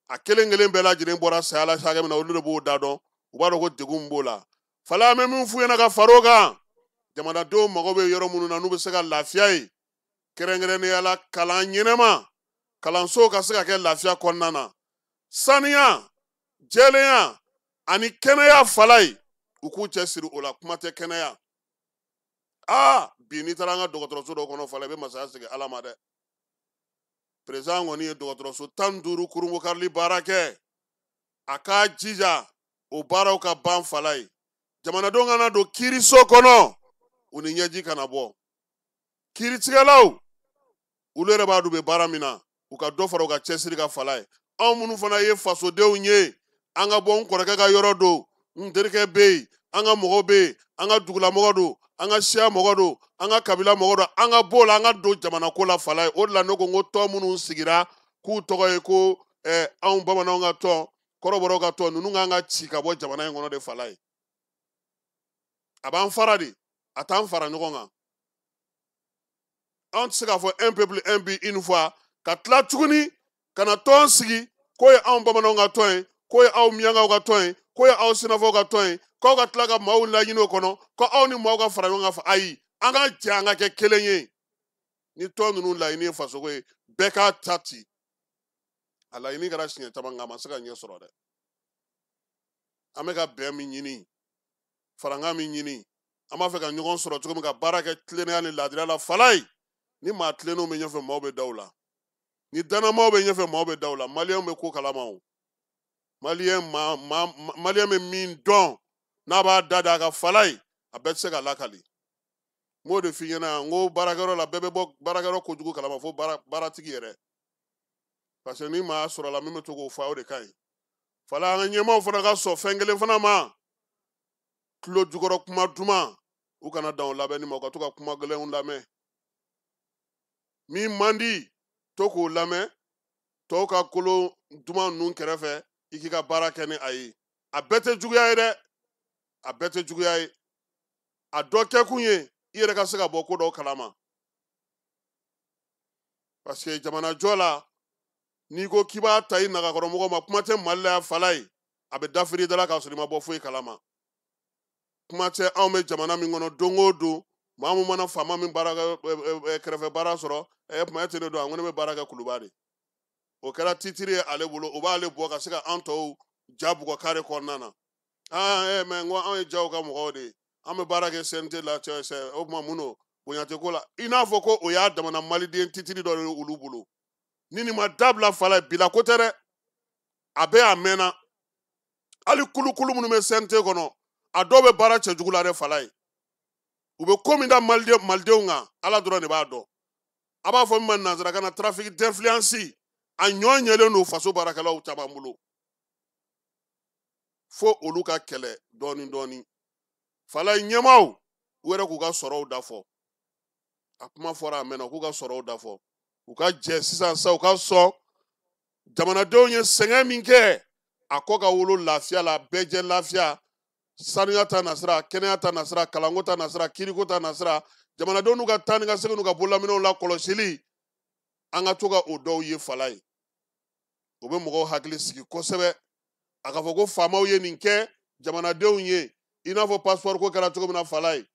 a kelen kelen bɛɛ lajɛlen bɔra saya la hakɛ min na olu de b'o da dɔn u b'a dɔn ko degun b'o la fala an bɛ min f'u ɲɛna ka far'o kan jamanadenw mago bɛ yɔrɔ minnu na n'u bɛ se ka lafiya ye kɛrɛnkɛrɛnnenya la kalan ɲɛnɛma kalansow ka se ka kɛ lafiya kɔnɔna na saniya jɛlenya ani kɛnɛya fala ye u k'u cɛ siri o la kuma tɛ kɛnɛya bi n'i taara an ka dɔgɔtɔrɔso dɔw kɔnɔ fala i bɛ masaya sigi ala ma dɛ perezan kɔni ye dɔgɔtɔrɔso 15 kurunbɔkarili baara kɛ a k'a jija o baaraw ka ban fala ye jamanadenw kana don kiiriso kɔnɔ u ni ɲɛji kana bɔ kiiritigɛlaw olu yɛrɛ b'a dɔn u bɛ baara min na u ka dɔ fara u ka cɛsiri ka fala ye anw minnu fana ye fasodenw ye an ka bɔ n kɔrɔkɛ ka yɔrɔ don n terikɛ bɛ yen an ka mɔgɔw bɛ yen an ka dugulamɔgɔ don an ka siya mɔgɔ don an ka kabila mɔgɔ don an ka bɔ la an ka don jamanako la fala ye o de la ne ko n ko tɔn minnu sigira k'u tɔgɔ ye ko anw bamananw ka tɔn kɔrɔbɔrɔw ka tɔn ninnu kan ka ci ka bɔ jamana in kɔnɔ de fala ye a b'an fara de a t'an fara ɲɔgɔn kan anw tɛ se k'a fɔ un peuple un but une fois ka tila tuguni ka na tɔn sigi k'o ye anw bamananw ka tɔn ye k'o ye aw miyankaw ka tɔn ye k'o ye aw sinafaw ka tɔn ye k'aw ka tila ka maaw laɲini o kɔnɔ ko aw ni maaw ka fara ɲɔgɔn kan fɔ ayi an ka jɛ an ka kɛ kelen ye ni tɔn ninnu laɲini ye fasoko ye bɛɛ k'a ta ci a laɲini kɛra siɲɛ caman nka a ma se ka ɲɛ sɔrɔ dɛ an bɛ ka bɛn min ɲini farankan min ɲini an b'a fɛ ka ɲɔgɔn sɔrɔ cogo min ka baara kɛ tilennenya ni laadiriya la fala ye ni maa tilennenw bɛ ɲɛfɛ maaw bɛ da u la ni danamaw bɛ ɲɛfɛ maaw bɛ da u la maliyɛnw bɛ ko kalama o maliyɛn bɛ min dɔn n'a b'a da a ka fala ye a bɛɛ tɛ se ka lakali n b'o de f'i ɲɛna yan n ko baarakɛyɔrɔ la bɛɛ bɛ bɔ baarakɛyɔrɔ kojugu kalama fo baaratigi yɛrɛ parce que ni maa sɔrɔ la min bɛ to k'o fɔ o de ka ɲi fala an ka ɲɛmaaw fana ka sɔn fɛn kelen fana ma tulo jukɔrɔ kuma duman u kana dan o labɛnni ma u ka to ka kuma gɛlɛnw lamɛn min man di to k'o lamɛn tɔw ka kolon duman ninnu kɛrɛfɛ i k'i ka baara kɛ ni a ye a bɛɛ tɛ juguya ye dɛ a bɛɛ tɛ juguya ye a dɔ kɛkun ye i yɛrɛ ka se ka bɔ ko dɔw kalama parce que jamanajɔ la n'i ko k'i b'a ta i nagakɔrɔmɔgɔw ma kuma tɛ mali la yan fala ye a bɛ dafiri da la k'a sɔrɔ i ma bɔ foyi kalama kuma tɛ anw bɛ jamana min kɔnɔ don o don maa min mana faama min kɛrɛfɛ baara sɔrɔ kuma e tɛ ne dɔn a ko ne bɛ baara kɛ kuluba de o kɛra titiri ye ale bolo o b'ale bɔ ka se ka an tɔw ja bugɔ kare kɔnɔna na mɛ n ko anw ye jaw ka mɔgɔw de ye an bɛ baara kɛ CNT la o tuma mun don bonya tɛ ko la i n'a fɔ ko o y'a damana maliden titiri dɔ ye olu bolo ni nin ma dabila fala bila ko tɛ dɛ a bɛɛ a mɛnna hali kulukulu minnu bɛ CNT kɔnɔ a dɔw bɛ baara cɛjugu la dɛ fala ye u bɛ ko min da malidenw kan ala dɔrɔn de b'a dɔn a b'a fɔ min ma nanzarakan na trafic d'influence a ɲɔ ɲɛlen don faso baarakɛlaw caman bolo fo olu ka kɛlɛ dɔɔni dɔɔni fala ɲɛmaaw u yɛrɛ k'u ka sɔrɔw dafɔ a kuma fɔra a mɛnna u k'u ka sɔrɔw dafɔ u ka jɛ sisan sa u ka sɔn jamanadenw ye sɛgɛn min kɛ a kɔ ka wolo lafiya la bɛɛ jɛ lafiya sanuya ta nasira kɛnɛya ta nasira kalanko ta nasira kiiriko ta nasira jamanadenw n'u ka taa ni ka segin n'u ka bololaminɛw la kɔlɔsili an ka to ka o dɔw ye fala ye o bɛ mɔgɔw hakili sigi kosɛbɛ a ka fɔ ko faamaw ye nin kɛ jamanadenw ye i n'a fɔ passeport ko kɛra cogo min na fala ye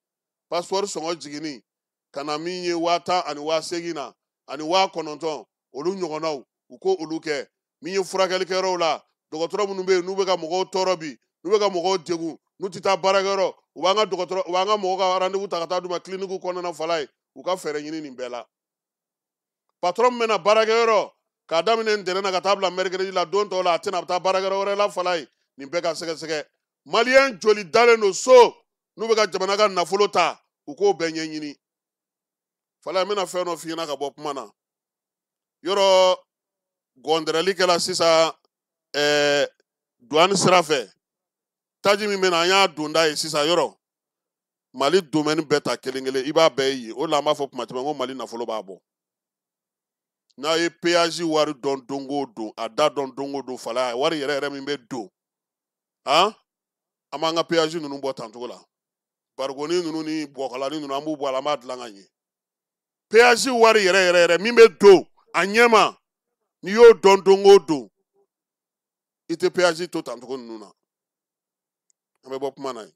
passeport sɔngɔ jiginni ka na min ye 10,000 ani 8,000 na ani 9,000 olu ɲɔgɔnnaw u ko olu kɛ min ye furakɛlikɛyɔrɔw la dɔgɔtɔrɔ minnu bɛ yen n'u bɛ ka mɔgɔw tɔɔrɔ bi n'u bɛ ka mɔgɔw degun n'u tɛ taa baarakɛyɔrɔ u b'an ka mɔgɔw ka rendez-vous ta ka taa d'u ma clinique kɔnɔna fala ye u ka fɛɛrɛ ɲini nin bɛɛ la patron min bɛna baarakɛyɔrɔ k'a daminɛ ntɛnɛn na ka taa bila mercredi la don tɔw la a tɛna taa baarakɛyɔrɔ wɛrɛ la fala ye nin bɛɛ ka sɛgɛsɛgɛ maliyɛn joli dalen don so n'u bɛ ka jamana ka nafolo ta u k'o bɛɛ ɲɛɲini fala n bɛna fɛn dɔ f'i ɲɛna ka bɔ kuma na yɔrɔ gɔndɛrɛli kɛla sisan douane sira fɛ taji min bɛ na an y'a donda ye sisan yɔrɔ Mali domaine bɛɛ ta kelen-kelen i b'a bɛɛ ye o la an b'a fɔ kuma caman ko Mali nafolo b'a bɔ n'a ye péage wari dɔn don o don a da dɔn don o don fala wari yɛrɛ yɛrɛ min bɛ don an b'an ka péage ninnu bɔ tancogo la barigoni ninnu ni bɔkɔlani ninnu an b'u bɔ a la an b'a dilan ka ɲɛ péage wari yɛrɛ yɛrɛ min bɛ don a ɲɛma n'i y'o dɔn don o don i tɛ péage to tancogo ninnu na an bɛ bɔ kuma na ye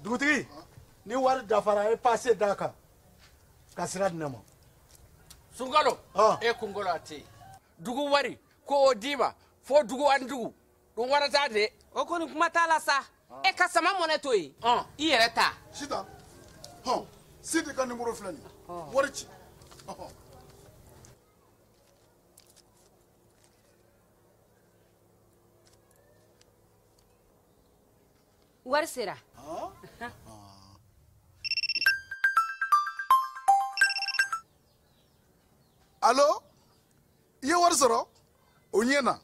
dugutigi ni wari dafara e passe d'a kan ka sira di ne ma Sunkalo e kunkolo ate dugu wari ko o d'i ma fo dugu ani dugu dun wara t'a de o kɔni kuma t'a la sa e ka sama mɔnɛ to yen i yɛrɛ ta Sita Sidi ka numéro filɛ nin wari ci wari sera Allo i ye wari sɔrɔ o ɲɛna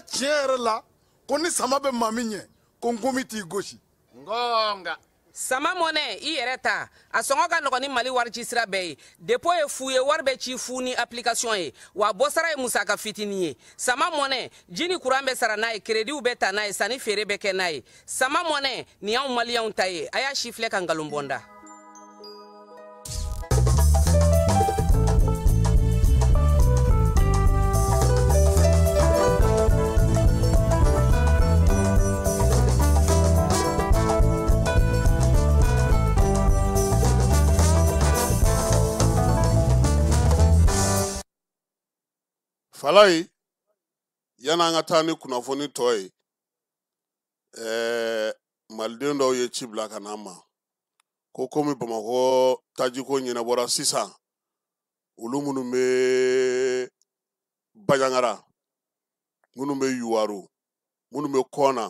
tiɲɛ yɛrɛ la ko ni sama bɛ maa min ɲɛ ko nkomi t'i gosi ngonga sama mɔnɛ i yɛrɛ ta a sɔngɔ ka nɔgɔn ni Mali wari ci sira bɛɛ ye dépôt ye fu ye wari bɛ ci fu ni application ye wa bɔsara ye musaka fitinin ye sama mɔnɛ ji ni courant bɛ sara n'a ye crédit bɛ ta n'a ye sanni feere bɛ kɛ n'a ye sama mɔnɛ nin y'anw maliyɛnw ta ye a y'a si filɛ ka nkalon bɔ n da Falayi yana an ka taa ni kunnafoni tɔ ye maliden dɔw ye ci bila ka n'an ma ko komi Bamakɔ tajiko ɲɛnabɔra sisan olu minnu bɛ Baɲangara minnu bɛ Yuwaru minnu bɛ Kɔna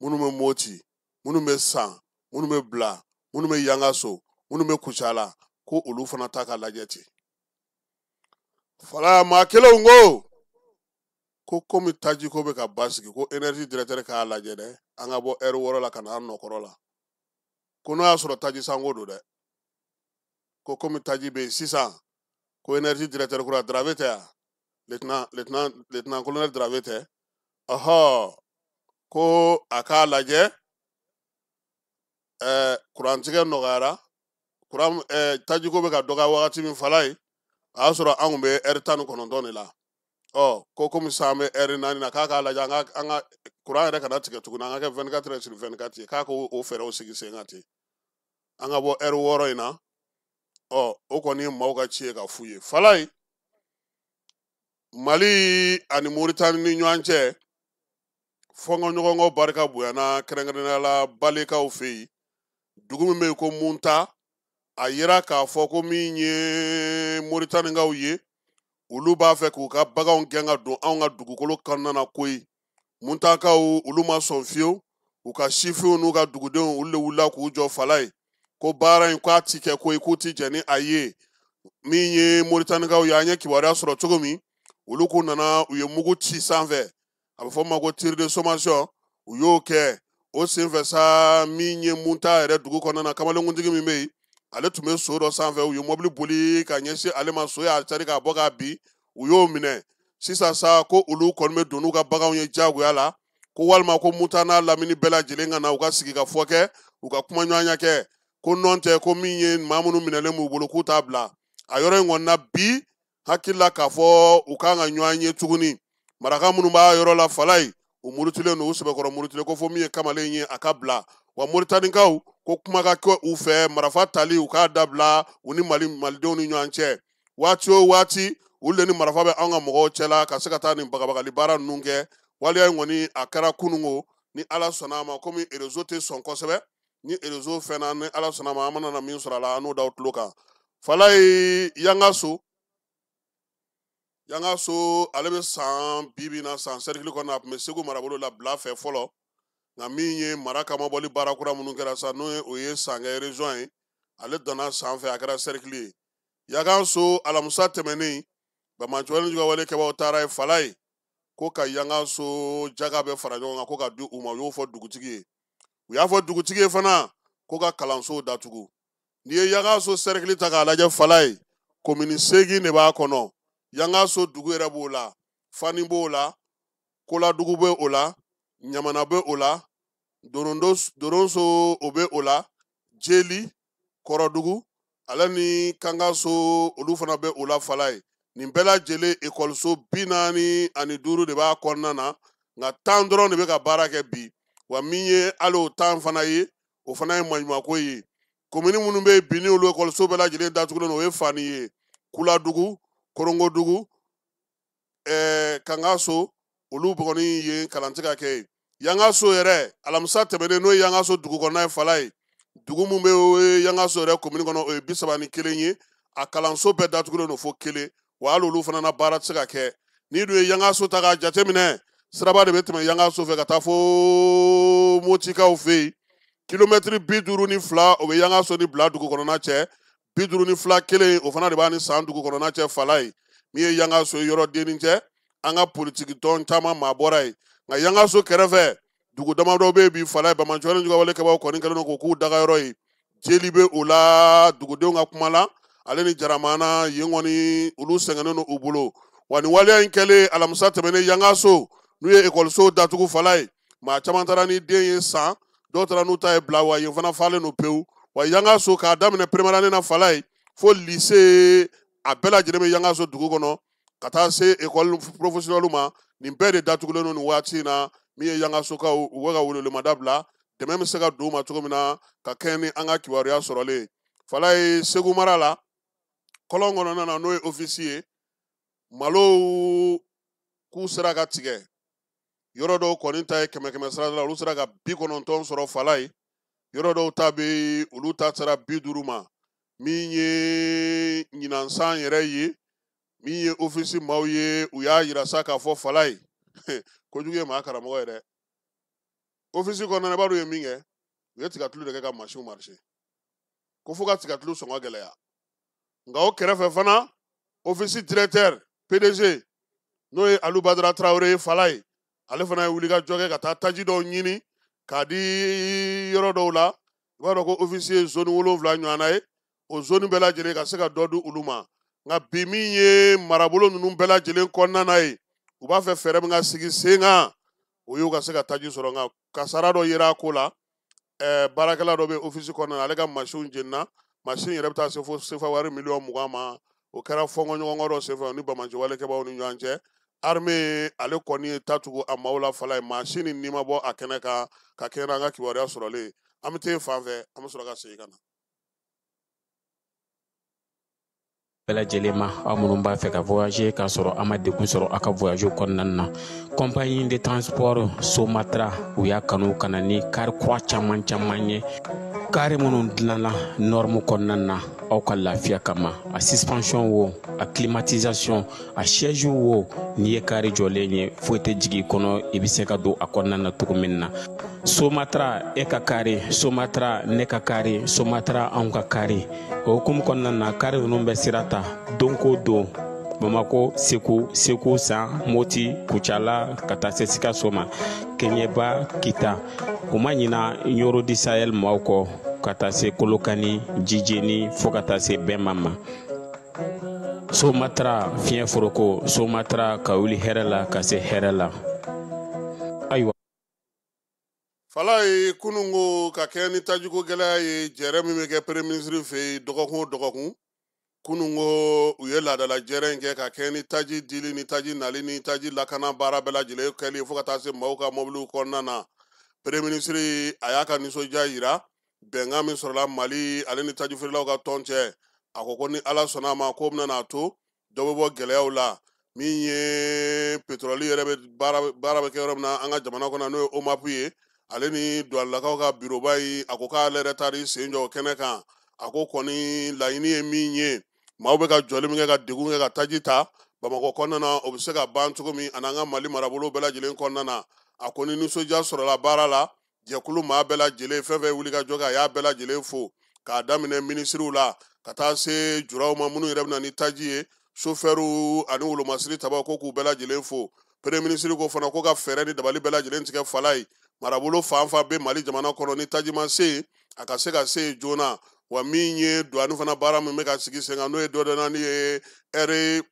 minnu bɛ Moti minnu bɛ San minnu bɛ Bila minnu bɛ Yangaso minnu bɛ Kucala ko olu fana ta ka lajɛ ten Falaya maa kelenw ko komi tajiko bɛ ka basigi ko énergie directeur k'a lajɛ dɛ an ka bɔ heure 6 la ka na an nɔkɔrɔ la ko n'o y'a sɔrɔ taji sanko don dɛ ko komi taji bɛ yen sisan ko énergie directeur kura Darave tɛ yan lieutenant colonel Darave tɛ ko a k'a lajɛ kurantigɛ nɔgɔyara tajiko bɛ ka dɔgɔya wagati min Falayi a y'a sɔrɔ an tun bɛ heure 19 de la ko komi san bɛ heure 4 na k'a k'a lajɛ an ka kuran yɛrɛ kana tigɛ tuguni an ka kɛ 24 heures sur 24 ye k'a k'o fɛɛrɛw sigi sen kan ten an ka bɔ heure 6 in na o kɔni ye maaw ka ci ye ka f'u ye Falayi Mali ani Moritani ni ɲɔgɔn cɛ fɔnkɔɲɔgɔnkɔ barika bonyana kɛrɛnkɛrɛnnenya la balekaw fɛ yen dugu min bɛ yen ko Munta a yira k'a fɔ ko min ye Moritanikaw ye olu b'a fɛ k'u ka baganw gɛn ka don anw ka dugukolo kɔnɔna na koyi Muntakaw olu ma sɔn fiyewu u ka sifinw n'u ka dugudenw olu de wulila k'u jɔ Falayi ko baara in k'a ti kɛ koyi k'u ti jɛ ni a ye min ye Moritanikaw ye an ye kibaruya sɔrɔ cogo min olu k'u nana u ye mugu ci sanfɛ a bɛ fɔ o ma ko tir de sommation u y'o kɛ o senfɛ sa min ye Munta yɛrɛ dugu kɔnɔna na kamalenkuntigi min bɛ yen ale tun bɛ so dɔ sanfɛ u ye mobili boli ka ɲɛsin ale ma so y'a cari k'a bɔ k'a bin u y'o minɛ sisan sa ko olu kɔni bɛ don n'u ka baganw ye diyagoya la ko walima ko Munta n'a lamini bɛɛ lajɛlen ka na u ka sigi ka fɔ kɛ u ka kumaɲɔgɔnya kɛ ko nɔn tɛ ko min ye maa minnu minɛlen b'u bolo k'u t'a bila a yɔrɔ in kɔni na bi hakilila k'a fɔ u kan ka ɲɔgɔn ye tuguni maraka minnu b'a yɔrɔ la Falayi u murutilen don u sɛbɛkɔrɔ murutilen ko fɔ min ye kamalen ye a ka bila wa Moritanikaw ko kuma ka kɛ u fɛ marifa tali u k'a dabila u ni malidenw ni ɲɔgɔn cɛ waati o waati olu de ni marifa bɛ anw ka mɔgɔw cɛla ka se ka taa nin bagabagali baara ninnu kɛ waliya in kɔni a kɛra kununko ni Ala sɔnna a ma komi réseau tɛ sɔn kosɛbɛ ni réseau fɛnna ni Ala sɔnna a ma an mana min sɔrɔ a la an n'o da o tulo kan Falayi Yangaso ale bɛ san bibi na san cercle kɔnɔ a tun bɛ Segu marabolo la bila fɛ fɔlɔ nka min ye mara kamabɔli baara kura minnu kɛra sa n'o ye o ye Sangɛ région ye ale donna sanfɛ a kɛra cercle ye Yangaso alamisa tɛmɛnen Bamajɔni Jugawale kɛbaaw taara ye Falayi ko ka yangaso jaga bɛ fara ɲɔgɔn kan ko ka di u ma u y'o fɔ dugutigi ye u y'a fɔ dugutigi ye fana ko ka kalanso datugu n'i ye yangaso cercle ta k'a lajɛ Fala ye commune 8 de b'a kɔnɔ yangaso dugu yɛrɛ b'o la Fani b'o la Koladugu bɛ o la Ɲamana bɛ o la Doronso o bɛ o la Jeli Kɔrɔdugu ale ni Kangaso olu fana bɛ o la Fala ye nin bɛɛ lajɛlen ekɔliso 45 de b'a kɔnɔna na nka 10 dɔrɔn de bɛ ka baara kɛ bi wa min ye hali o 10 fana ye o fana ye maɲumako ye commune minnu bɛ bi ni olu ekɔliso bɛɛ lajɛlen datugulen o ye Fani ye Kuladugu Korongodugu Kangaso olu bɔgɔni ye kalan tɛ ka kɛ ye Yangaso yɛrɛ alamisa tɛmɛnen n'o ye Yangaso dugu kɔnɔna ye Fala ye dugu min bɛ Yangaso yɛrɛ commune kɔnɔ o ye 31 ye a kalanso bɛɛ datugulen don fo 1 wa hali olu fana na baara tɛ se ka kɛ n'i dun ye Yangaso ta k'a jateminɛ siraba de bɛ tɛmɛ Yangaso fɛ ka taa fo Motikaw fɛ yen kilomɛtiri 52 o bɛ Yangaso ni Bila dugu kɔnɔna cɛ 52 kelen o fana de b'a ni San dugu kɔnɔna cɛ Fala ye min ye Yangaso yɔrɔ denni cɛ an ka politiki tɔn caman maa bɔra ye nka Yangaso kɛrɛfɛ dugu damadɔ bɛ yen bi Fala ye Bamaɲɔgɔn ni Jugawale kɛbaaw kɔni kɛlen don k'u daga yɔrɔ ye Jeli bɛ o la dugudenw ka kuma la ale ni Jaramana yen kɔni olu sɛgɛnnen don u bolo wa nin waleya in kɛlen alamisa tɛmɛnen Yangaso n'u ye ekɔliso datugu Fala ye maa caman taara ni den ye san dɔw taara n'u ta ye Bila wa yen fana falen don pewu wa Yangaso k'a daminɛ première année na Fala ye fo lycée a bɛɛ lajɛlen bɛ Yangaso dugu kɔnɔ ka taa se école professionnelle ma nin bɛɛ de datugulen don nin waati in na min ye Yangasokaw u bɛ ka welemada bila dɛmɛ bɛ se ka don u ma cogo min na ka kɛɲɛ ni an ka kibaruya sɔrɔlen Fala ye Segu mara la kɔlɔn kɔnɔna na n'o ye officier ye malo k'u sera ka tigɛ yɔrɔ dɔw kɔni ta ye 100 sara la olu sera ka 90 sɔrɔ Fala ye yɔrɔ dɔw ta bɛ olu ta sera 50 ma min ye ɲinansan yɛrɛ ye min ye office maaw ye u y'a yira sa k'a fɔ Fala ye kojugu ye maa karamɔgɔ ye dɛ office kɔnɔna na i b'a dɔn u ye min kɛ u ye tigatulu de kɛ ka machine marcher ko fo ka tigatulu sɔngɔ gɛlɛya nka o kɛrɛfɛ fana office directeur PDG n'o ye Alu Badara Traoré ye Fala ye ale fana ye wuli ka jɔ kɛ ka taa taji dɔw ɲini k'a di yɔrɔ dɔw la i b'a dɔn ko officier ye zone 7 ɲɔgɔnna ye o zone bɛɛ lajɛlen ka se ka dɔ di olu ma nka bi min ye marabolo ninnu bɛɛ lajɛlen kɔnɔna na ye u b'a fɛ fɛɛrɛ min ka sigi sen kan o y'u ka se ka taji sɔrɔ nka kasara dɔ yera a ko la baarakɛla dɔ bɛ office kɔnɔna na ale ka machine jenina machine yɛrɛ bɛ taa se fo sefa wari 20 ma o kɛra fɔnkɔɲɔgɔnkɔ dɔ senfɛ ni Bamaɲɔgɔn walekɛbaaw ni ɲɔgɔn cɛ armée ale kɔni ye ta tugu a maaw la Fala ye machine ni ma bɔ a kɛnɛ kan ka kɛɲɛ n'an ka kibaruya sɔrɔlen an bɛ taa fan fɛ an bɛ sɔrɔ ka segin ka na. bɛɛ lajɛlen ma aw minnu b'a fɛ ka voyager k'a sɔrɔ a ma degun sɔrɔ a ka voyage kɔnɔna na compagnie de transport Somatra u y'a kanu ka na ni kari kura caman ye kari minnu dilanna norme kɔnɔna na aw ka lafiya kama a suspension wo a climatisation a siège wo n'i ye kari jɔlen ye foyi tɛ jigin kɔnɔ i bɛ se ka don a kɔnɔna na cogo min na Somatra e ka kari Somatra ne ka kari Somatra anw ka kari o hukumu kɔnɔna na kari ninnu bɛ sira ta don ko don Bamako Segu San Moti Kucala ka taa se Sikaso ma Keɲeba Kita o ma ɲina Yoro di Sahel maaw kɔ ka taa se Kolokani Jijeni fo ka taa se Bɛnma ma Somatra fiɲɛ foroko Somatra ka wuli hɛrɛ la ka se hɛrɛ la ayiwa Fala ye kunungo ka kɛ ni tajuko gɛlɛya ye jɛrɛ min bɛ kɛ premier ministre fɛ yen dɔgɔkun o dɔgɔkun kunungo u ye laadala jɛrɛ in kɛ ka kɛ ni taji dili ni taji nali ni taji lakana baara bɛɛ lajɛlen kɛli fo ka taa se maaw ka mobiliw kɔnɔna na premier ministre a y'a ka nisɔndiya yira bɛnkan min sɔrɔla Mali ale ni taji feerelaw ka tɔn cɛ a ko ko ni Ala sɔnna a ma ko bɛna n'a to dɔ bɛ bɔ gɛlɛyaw la min ye pétrole yɛrɛ bɛ baara bɛ kɛ yɔrɔ min na an ka jamana kɔnɔ n'o ye OMAP ye ale ni duwalakaw ka biroba yi a ko k'ale yɛrɛ taar'i sen jɔ o kɛnɛ kan a ko kɔni laɲini ye min ye maaw bɛ ka jɔli min kɛ ka degun kɛ ka taji ta Bamakɔ kɔnɔna na o bɛ se ka ban cogo min ani an ka Mali marabolo bɛɛ lajɛlen kɔnɔna na a ko ni nisɔndiya sɔrɔla baara la jɛkulu maa bɛɛ lajɛlen fɛn fɛn wuli ka jɔ kɛ a y'a bɛɛ lajɛlen fo k'a daminɛ minisiriw la ka taa se juraw ma minnu yɛrɛ bɛ na ni taji ye chauffeur ani wolomasiri tabaw ko k'u bɛɛ lajɛlen fo premier ministre ko fana ko ka fɛɛrɛ ni dabali bɛɛ lajɛlen tigɛ fala ye marabolo fan fan bɛ Mali jamana kɔnɔ ni taji ma se a ka se ka se joona wa min ye douane fana baara min bɛ ka sigi sen kan n'o ye dɔdɔnani ye ɛri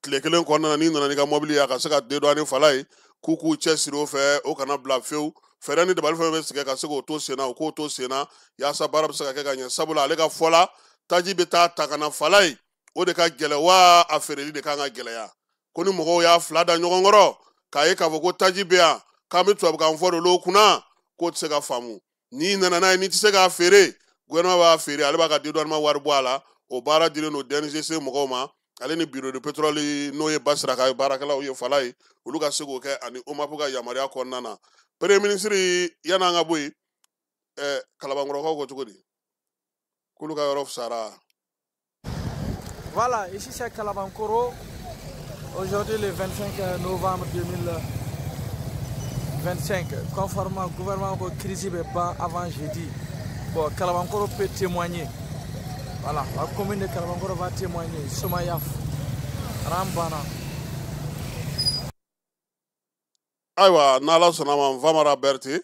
tile kelen kɔnɔna na n'i nana n'i ka mɔbili ye a ka se ka dédouaner fala ye k'u k'u cɛsiri o fɛ o kana bila fewu fɛɛrɛ ni dabali fɛn bɛ sigi ka se k'o to sen na o k'o to sen na yaasa baara bɛ se ka kɛ ka ɲɛ sabula ale ka fɔ la taji bɛ taa ta ka na fala ye o de ka gɛlɛ wa a feereli de kan ka gɛlɛya ko ni mɔgɔw y'a fila da ɲɔgɔn kɔrɔ k'a ye k'a fɔ ko taji bɛ yan k'an bɛ tubabukan fɔ de l'o kunna k'o tɛ se ka faamu n'i nana n'a ye n'i tɛ se k'a feere gouvernement b'a feere ale b'a ka dédouanement wari bɔ a la o baara dilen don DNGC mɔgɔw ma ale ni bureau de pétrole n'o ye Basiraka baarakɛlaw ye fala ye olu ka se k'o kɛ ani OMAP ka yamaruya kɔnɔna na premier ministre yan'an ka bɔ yen Kalabankɔrɔkaw ko cogo di k'olu ka yɔrɔ fisara. Voilà, ici c'est Kalabankoro. Aujourd'hui, le 25 novembre 2025, conformément au gouvernement de crise avant jeudi, bon, Kalabankoro peut témoigner. Voilà, la commune de Kalabankoro va témoigner. Somayaf, Rambana. Aïwa, n'ala sonama Vamara Berti,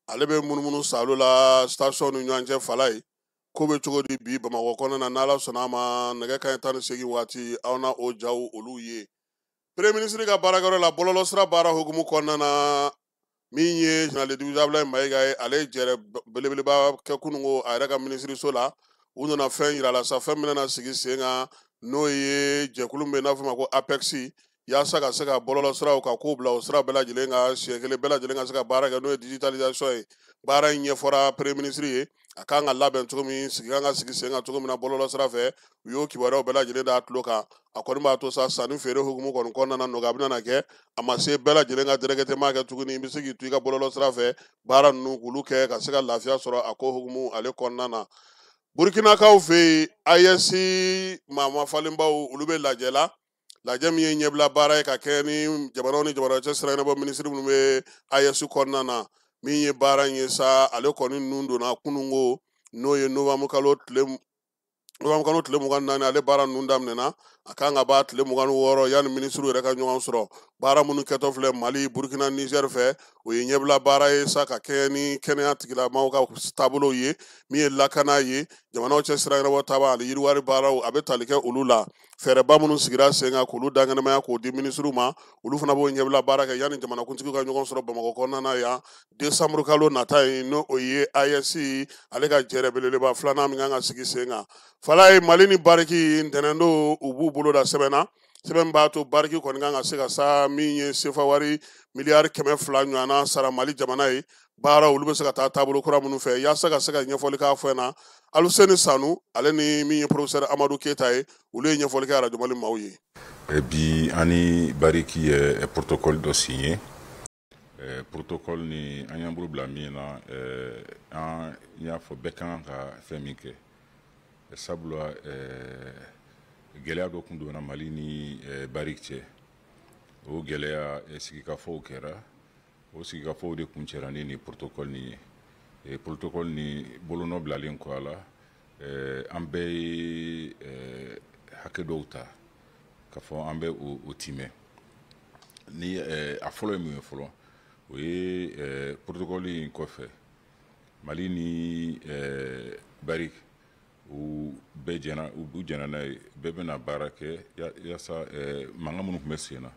ale bɛ munumunu salo la station ni ɲɔgɔn cɛ fala ye. Ko bɛ cogo di bi Bamakɔ kɔnɔna na n'ala sɔnna a ma nɛgɛ kanɲɛ 18 waati aw na o jaw olu ye. Premier ministre ka baarakɛyɔrɔ la bɔlɔlɔsira baara hukumu kɔnɔna na min ye général Dibu Abdoulaye Mayiga ye ale jɛrɛ belebeleba kɛ kununko a yɛrɛ ka ministeriso la u nana fɛn yira la sa fɛn min na sigi sen kan n'o ye jɛkulu min bɛ n'a fɔ ma ko APEX yaasa ka se ka bɔlɔlɔsiraw ka ko bila o sira bɛɛ lajɛlen ka siɲɛ kelen bɛɛ lajɛlen ka se ka baara kɛ n'o ye digitalisation ye baara in ɲɛfɔra premier ministre ye a kan ka labɛn cogo min sigi kan ka sigi sen kan cogo min na bɔlɔlɔsira fɛ u y'o kibaruyaw bɛɛ lajɛlen da a tulo kan a kɔni b'a to sa sanni feere hukumu kɔni kɔnɔna na nɔgɔya bɛna kɛ a ma se bɛɛ lajɛlen ka dɛrɛkɛtɛma kɛ tuguni i bɛ se k'i to i ka bɔlɔlɔsira fɛ baara ninnu k'olu kɛ ka se ka lafiya sɔrɔ a ko hukumu ale kɔnɔna na Burkinakaw fɛ yen AES maa falenbaw olu bɛ lajɛ la lajɛ min ye ɲɛbila baara ye ka kɛ ni jamanaw ni jamana cɛ sira ɲɛnabɔ minisiri minnu bɛ AES kɔnɔna na min ye baara in ye sa ale kɔni nun donna kununko n'o ye novembre kalo tile 24 ale baara ninnu daminɛna a kan ka ban tile 26 yanni minisiriw yɛrɛ ka ɲɔgɔn sɔrɔ baara minnu kɛtɔ filɛ Mali Burkina Niger fɛ o ye ɲɛbila baara ye sa ka kɛ ni kɛnɛya tigilamaaw ka taabolow ye min ye lakana ye jamanaw cɛ sira ɲɛnabɔ taaba ani yiriwari baaraw a bɛ tali kɛ olu la fɛɛrɛba minnu sigira sen kan k'olu dankɛnɛmaya k'o di minisiriw ma olu fana b'o ɲɛbila baara kɛ yanni jamanakuntigiw ka ɲɔgɔn sɔrɔ Bamakɔ kɔnɔna na yan décembre kalo nata ye n'o o ye AES ale ka jɛrɛ belebeleba filanan min kan ka sigi sen kan fala ye Mali ni bariki ntɛnɛn don u b'u bolo da sɛbɛn na sɛbɛn b'a to bariki kɔni kan ka se ka sa min ye sefa wari miliyari 200 ɲɔgɔnna sara Mali jamana ye baara olu bɛ se ka taa taabolo kura minnu fɛ yaasa ka se ka ɲɛfɔli k'a fɛ na Aluseni Sanu ale ni min ye professeur Amadou Keita ye olu ye ɲɛfɔli kɛ Radio Mali maaw ye. Bi ani bariki ye protocole dɔ signé protocole ni an y'an bolo bila min na an y'a fɔ bɛɛ kan ka fɛn min kɛ sabula gɛlɛya dɔ tun donna Mali ni bariki cɛ o gɛlɛya sigikafɔw kɛra o sigikafɔw de kun cɛra ni protocole ni ye protocole ni bolonɔ bilalen kɔ a la an bɛɛ ye hakɛ dɔw ta ka fɔ an bɛ o timɛ ni a fɔlɔ ye mun ye fɔlɔ o ye protocole in kɔfɛ Mali ni bariki u bɛɛ jɛna n'a ye bɛɛ bɛna baara kɛ yaasa mankan minnu tun bɛ sen na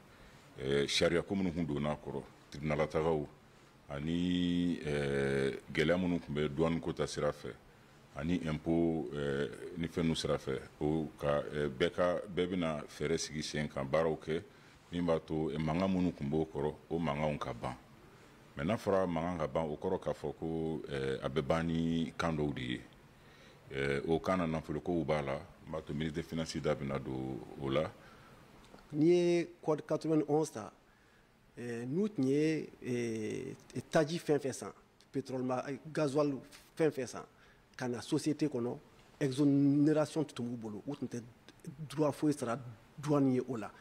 sariya ko minnu tun donna a kɔrɔ tribunalataagaw ani gɛlɛya minnu tun bɛ douane ko ta sira fɛ ani impôt ni fɛn ninnu sira fɛ o ka bɛɛ bɛna fɛɛrɛ sigi sen kan baaraw kɛ min b'a to mankan minnu tun b'o kɔrɔ o mankanw ka ban mɛ n'a fɔra mankan ka ban o kɔrɔ k'a fɔ ko a bɛ ban ni kan dɔw de ye o kan na nafolokow b'a la n b'a to ministre des finances da bɛna don o la n'i ye code 91 ta n'u tun ye taji fɛn fɛn san pétrole gasoil fɛn fɛn san ka na société kɔnɔ exonération tun b'u bolo u tun tɛ droit foyi sara douane ye o la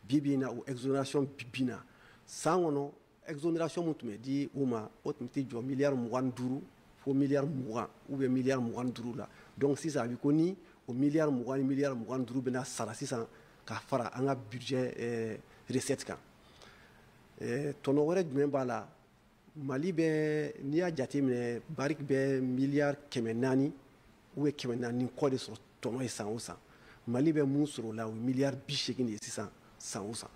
bi bi in na o exonération bi na san kɔnɔ exonération min tun bɛ di u ma o tun tɛ jɔ miliyari 25 fo miliyari 20 ou bien miliyari 25 la donc sisan a bɛ ko ni o miliyari 20 ni miliyari 25 bɛna sara sisan ka fara an ka budget recette kan tɔnɔ wɛrɛ jumɛn b'a la Mali bɛ n'i y'a jateminɛ Barrick bɛ miliyari 400 ou 400 kɔ de sɔrɔ tɔnɔ ye san o san Mali bɛ mun sɔrɔ o la o ye miliyari 80 de ye sisan san o san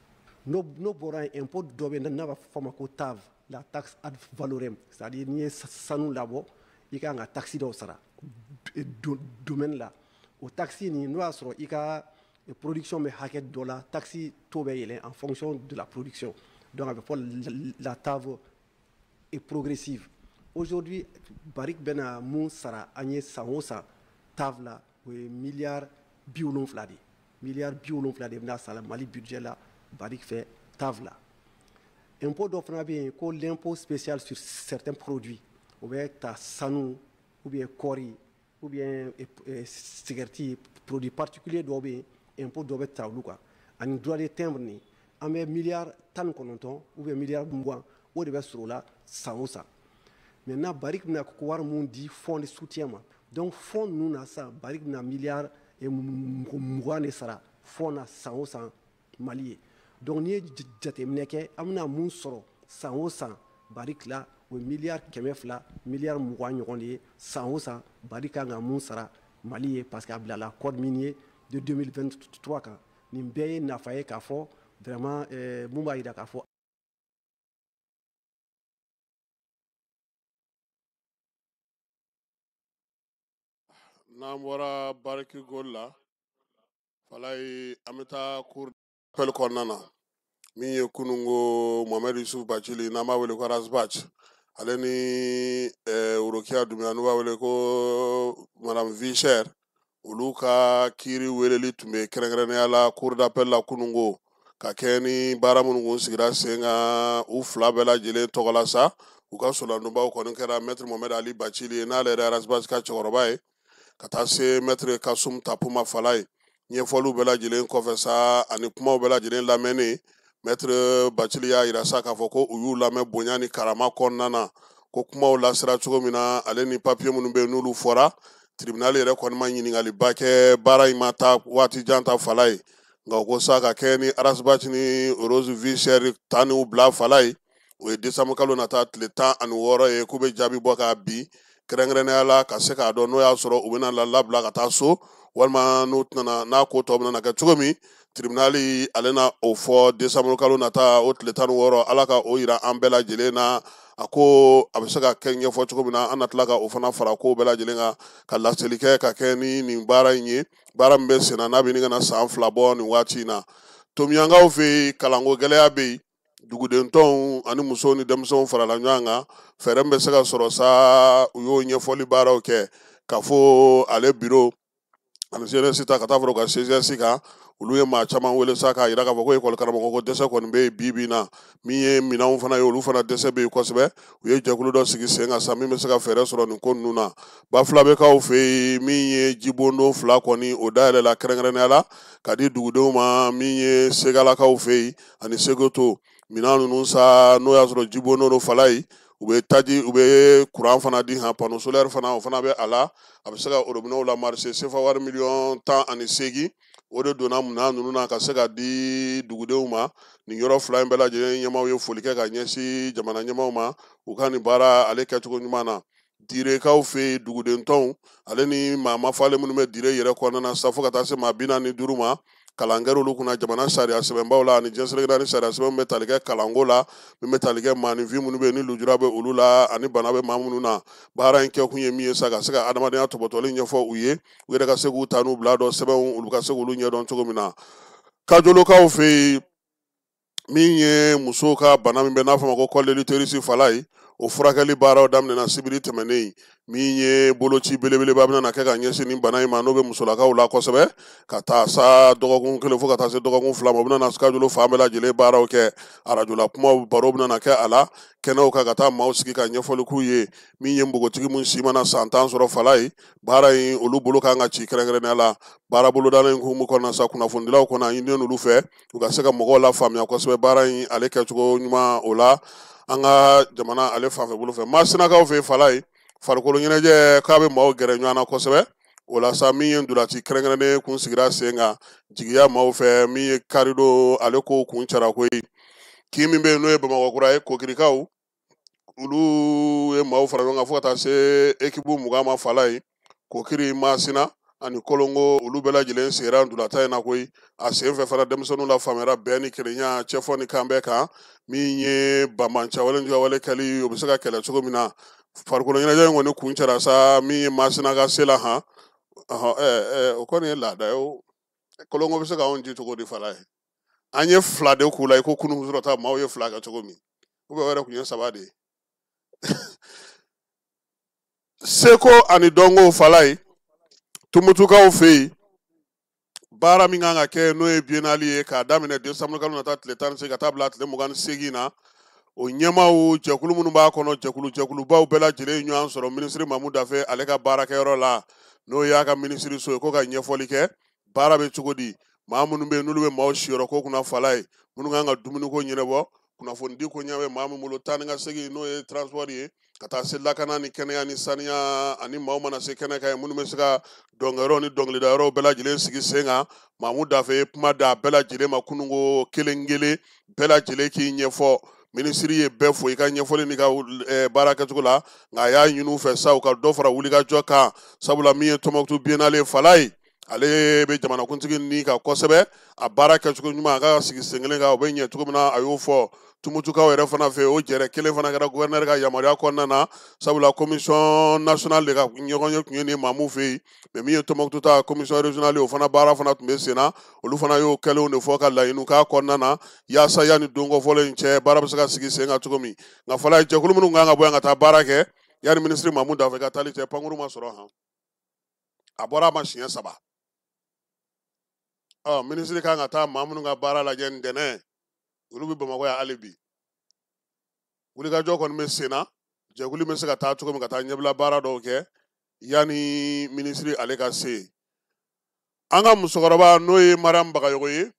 n'o bɔra yen impôt dɔ bɛ n'a b'a fɔ a ma ko TAV la taxe ad valorem c'est-à-dire n'i ye sanu labɔ i ka kan ka taxe dɔw sara domaine la o taxe nin n'o y'a sɔrɔ i ka production bɛ hakɛ dɔ la taxe taux bɛ yɛlɛn en fonction de la production donc a bɛ fɔ la TAV est progressive aujourd'hui Barrick bɛna mun sara an ye san o san TAV la o ye miliyari 70 de miliyari 70 de bɛna sara Mali budget la Barrick fɛ TAV la impôt dɔ fana bɛ yen ko l'impôt spécial sur certains produits o bɛ ta sanu ou bien kɔɔri ou bien cigarette produit particulier dɔw bɛ yen impôt dɔ bɛ ta olu kan ani droit de timbre ni an bɛ miliyari 19 ou bien miliyari 20 o de bɛ sɔrɔ o la san o san maintenant Barrick bɛna wari mun di fonds de soutien ma donc fonds ninnu na sisan Barrick bɛna miliyari 20 de sara fonds na san o san Mali ye donc n'i ye jateminɛ kɛ an bɛna mun sɔrɔ san o san Barrick la o ye miliyari 200 miliyari 20 ɲɔgɔn de ye san o san Barrick kan ka mun sara Mali ye parce que a bilala code minier de 2023 kan nin bɛɛ ye nafa ye k'a fɔ vraiment mun b'a jira k'a fɔ n'an bɔra Barrick Gold la fala ye an bɛ taa cour d'appel kɔnɔna na min ye kunungo Mohamed Yusuf Bacili n'an b'a wele ko Razbach ale ni Worokiya Dumbuya n'u b'a wele ko Madame Vichère olu ka kiiri weleli tun bɛ kɛrɛnkɛrɛnnenya la cour d'appel la kunungo ka kɛ ni baara minnu kun sigira sen kan u fila bɛɛ lajɛlen tɔgɔ la sa u ka solandonbaw kɔni kɛra Maître Mohamed Ali Bacili ye n'ale yɛrɛ Razbach ka cɛkɔrɔba ye ka taa se Maître Kasum Tapuma Fala ye ɲɛfɔliw bɛɛ lajɛlen kɔfɛ sa ani kumaw bɛɛ lajɛlen lamɛnni Maître Bacili y'a yira sa k'a fɔ ko u y'u lamɛn bonya ni karama kɔnɔna na ko kumaw lasira cogo min na ale ni papier minnu bɛ yen n'olu fɔra tribunal yɛrɛ kɔni ma ɲininkaliba kɛ baara in ma taa waati jan ta Fala ye nka o ko sa ka kɛ ni Razbach ni Rose Vichère ta n'u bila Fala ye o ye décembre kalo nata tile 16 ye k'u bɛ jaabi bɔ k'a bi kɛrɛnkɛrɛnnenya la ka se k'a dɔn n'o y'a sɔrɔ u bɛna labila ka taa so walima n'u tɛna n'a ko tɔ bɛna kɛ cogo min tribunal ale na o fɔ décembre kalo nata o tile 16 ala ka o yira an bɛɛ lajɛlen na a ko a bɛ se ka kɛ ɲɛfɔ cogo min na an na tila ka o fana fara ko bɛɛ lajɛlen kan ka laseli kɛ ka kɛ ni nin baara in ye baara min bɛ sen na n'a bɛ ɲini ka na san 2 bɔ nin waati in na tomiyankaw fɛ yen kalanko gɛlɛya bɛ yen dugudentɔnw ani musow ni denmisɛnw farala ɲɔgɔn kan fɛɛrɛ bɛ se ka sɔrɔ sa u y'o ɲɛfɔli baaraw kɛ ka fɔ ale biro ani CNS ta ka taa fara u ka CGS kan olu ye maa caman wele sa k'a jira k'a fɔ ko ekɔli karamɔgɔ ko dɛsɛ kɔni bɛ yen bi na min ye minɛnw fana ye olu fana dɛsɛ bɛ yen kosɛbɛ u ye jɛkulu dɔ sigi sen kan sa min bɛ se ka fɛɛrɛ sɔrɔ nin ko ninnu na Bafulabekaw fɛ yen min ye jibondon 2 kɔni o dayɛlɛla kɛrɛnkɛrɛnnenya la ka di dugudenw ma min ye Segalakaw fɛ yen ani Segoto minɛn ninnu sa n'o y'a sɔrɔ jibondon do Fala ye u bɛ kuran fana di han panneau solaire fana o fana bɛ a la a bɛ se ka orobinɛw la marché CFA wari miliyɔn 18 o de donna minɛn ninnu na ka se ka di dugudenw ma nin yɔrɔ 2 in bɛɛ lajɛlen ɲɛmaaw ye foli kɛ ka ɲɛsin jamana ɲɛmaaw ma u ka nin baara ale kɛcogo ɲuman na Direkaw fɛ yen dugudentɔnw ale ni maa mafalen minnu bɛ dire yɛrɛ kɔnɔna na sa fo ka taa se maa 45 ma kalan kɛra olu kunna jamana sariya sɛbɛnbaw la ani diɲɛsɛbɛn ni sariya sɛbɛn bɛ tali kɛ kalanko la min bɛ tali kɛ maaninfin minnu bɛ yen ni lujura bɛ olu la ani bana bɛ maa minnu na baara in kɛkun ye min ye sa ka se ka adamadenya tɔbɔtɔli ɲɛfɔ u ye u yɛrɛ ka se k'u ta n'u bila dɔ sɛbɛnw olu ka se k'olu ɲɛdɔn cogo min na Kajolokaw fɛ yen min ye musow ka bana min bɛ n'a fɔ ma ko col de l'utérus Fala ye o furakɛli baaraw daminɛna sibiri tɛmɛnen min ye boloci belebeleba bɛna kɛ ka ɲɛsin nin bana in ma n'o bɛ musolakaw la kosɛbɛ ka taa sa dɔgɔkun 1 fo ka taa se dɔgɔkun 2 ma u bɛna Kajolo fan bɛɛ lajɛlen baaraw kɛ arajola kumaw baro bɛna kɛ a la kɛnɛw kan ka taa maaw sigi ka ɲɛfɔli k'u ye min ye npogotigi min si mana san 10 sɔrɔ Fala ye baara in olu bolo kan ka ci kɛrɛnkɛrɛnnenya la baara bolodala in hukumu kɔnɔna sa kunnafonidilaw kɔnɔ a ɲininen olu fɛ u ka se ka mɔgɔw la faamuya kosɛbɛ baara in ale kɛcogo ɲuman o la an ka jamana ale fanfɛ bolo fɛ Masinakaw fɛ Fala ye farikolo ɲɛnajɛ k'a bɛ maaw gɛrɛ ɲɔgɔn na kosɛbɛ o la sa min ye ndolati kɛrɛnkɛrɛnnen kun sigira sen kan jigiya maaw fɛ min ye karido ale ko kun cara koyi kimi be no e Bamakɔ kura ye kokirikaw ulu ye maaw fara ɲɔgɔn kan fo ka taa se ekipu 20 ma fala ye kokiri Masina ani Kolongo ulu bɛɛ lajɛlen sigira ndulata in na koyi a sen fɛ fana denmisɛnninw la faamuyara bɛɛ ni kelenya cɛfɔ ni kan bɛɛ kan min ye bamancawale kɛli o bɛ se ka kɛlɛ cogo min na farikolo ɲɛnajɛ in kɔni kun cɛra sa min ye Masina ka se la han o kɔni ye laada ye o Kolongo bɛ se ka anw di cogo di fala ye an ye 2 de k'u la i ko kunun sɔrɔta maaw ye 2 kɛ cogo min u bɛ wɛrɛ kun ye 3 de ye seko ani dɔnko fala ye tumutukaw fɛ yen baara min kan ka kɛ n'o ye biennale ye k'a daminɛ décembre kalo nata tile 18 ka taa bila tile 28 na o ɲɛmaaw jɛkulu minnu b'a kɔnɔ jɛkulubaw bɛɛ lajɛlen ɲɔgɔn sɔrɔ minisiri Mamu Dafe ale ka baarakɛyɔrɔ la n'o y'a ka minisiri so ye ko ka ɲɛfɔli kɛ baara bɛ cogo di maa minnu bɛ yen n'olu bɛ maaw siyɔrɔ ko kunna fala ye minnu kan ka dumuniko ɲɛnabɔ kunnafonidi ko ɲɛ bɛ maa min bolo taa ni ka segin n'o ye transport ye ka taa se lakana ni kɛnɛya ni saniya ani maaw mana se kɛnɛ kan ye minnu bɛ se ka dɔnkɛyɔrɔ ni dɔnkilidayɔrɔw bɛɛ lajɛlen sigi sen kan Mamu Dafe ye kuma da bɛɛ lajɛlen ma kununko kelen bɛɛ lajɛlen k'i ɲɛfɔ minisiri ye bɛɛ fo i ka ɲɛfɔli ni ka baara kɛcogo la nka a y'a ɲini u fɛ sa u ka dɔ fara wulikajɔ kan sabula min ye Tɔnbukutu biennale fala ye ale bɛ jamanakuntigi ni ka kosɛbɛ a baara kɛcogo ɲuman a ka sigi sen kelen kan o bɛ ɲɛ cogo min na a y'o fɔ tumutukaw yɛrɛ fana fɛ o jɛrɛ kelen fana kɛra gouverneur ka yamaruya kɔnɔna na sabula commission nationale de ka ɲɔgɔnye tun ye nin Mamu fɛ yen mais min ye Tɔnbukutu ta commission régionale o fana baara fana tun bɛ sen na olu fana y'o kɛlenw de fɔ ka laɲiniw k'a kɔnɔna na yaasa yanni donko fɔlɔ in cɛ baara bɛ se ka sigi sen kan cogo min nka fɔla ye jɛkulu minnu kan ka bɔ yan ka taa baara kɛ yanni minisiri Mamu Dafe ka taali cɛ pankuru ma sɔrɔ han a bɔra a ma siɲɛ 3 minisiri kan ka taa maa minnu ka baara lajɛ ntɛnɛn olu bɛ Bamakɔ yan hali bi wulikajɔ kɔni bɛ sen na jɛkulu bɛ se ka taa cogo min ka taa ɲɛbila baara dɔw kɛ yanni minisiri ale ka se an ka musokɔrɔba n'o ye Mariam Bagayogo ye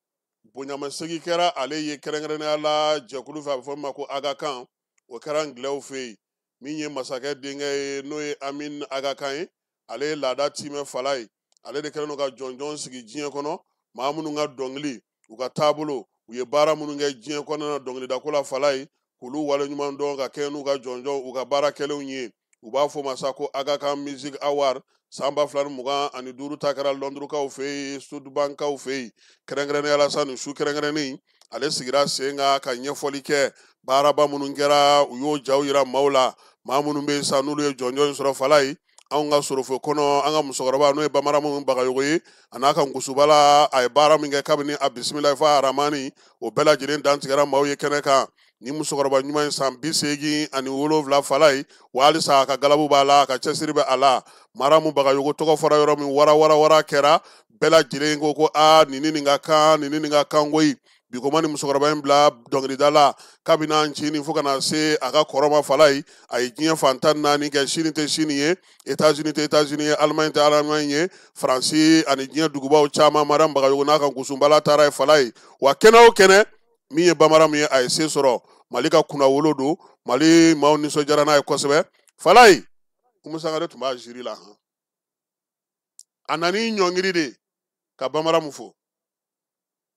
bonyamasegin kɛra ale ye kɛrɛnkɛrɛnnenya la jɛkulu fɛ a bɛ fɔ ma ko Aga Khan o kɛra Ngilɛw fɛ yen min ye masakɛ denkɛ ye n'o ye Amin Aga Khan ye ale ye laada timɛ fala ye ale de kɛlen don ka jɔnjɔn sigi diɲɛ kɔnɔ maa minnu ka dɔnkili u ka taabolo u ye baara minnu kɛ diɲɛ kɔnɔna na dɔnkilidako la fala ye k'olu waleɲuman dɔn ka kɛ n'u ka jɔnjɔn u ka baara kɛlenw ye u b'a fɔ ma sa ko Aga Khan Music Award san 2025 ta kɛra Lɔndurukaw fɛ yen Sudubankaw fɛ yen kɛrɛnkɛrɛnnenya la sa nin su kɛrɛnkɛrɛnnen ale sigira sen kan ka ɲɛfɔli kɛ baaraba minnu kɛra u y'o jaw yira maaw la maa minnu bɛ yen sa n'olu ye jɔnjɔn sɔrɔ fala ye anw ka sorofo kɔnɔ an ka musokɔrɔba n'o ye Bamaramu Bagayogo ye a n'a ka ngusubala a ye baara min kɛ kabini a bisimilayi fɔ a aramani o bɛɛ lajɛlen dantigɛra maaw ye kɛnɛ kan ni musokɔrɔba ɲuman ye san 87 fala ye wa halisa a ka galabu b'a la a ka cɛsiri bɛ a la Mariamu Bagayogo tɔgɔ fɔra yɔrɔ min wara kɛra bɛɛ lajɛlen ko nin ka kan nin ka kan koyi bi ko ni musokɔrɔba in bila dɔnkilida la kabini an ci fo ka na se a ka kɔrɔma fala ye a ye diɲɛ fan 14 kɛ sini tɛ sini ye États-Unis tɛ États-Unis ye Allemagne tɛ Allemagne ye Faransi ani diɲɛ dugubaw caman Mariamu Bagayogo n'a ka ngusunbala taara ye fala ye wa kɛnɛ o kɛnɛ min ye Bamaramu ye a ye se sɔrɔ Mali ka kunnawolo don Mali maaw nisɔndiyara n'a ye kosɛbɛ fala ye Umu Sangare tun b'a jiri la a nani ɲɔngiri de ka Bamaramu fo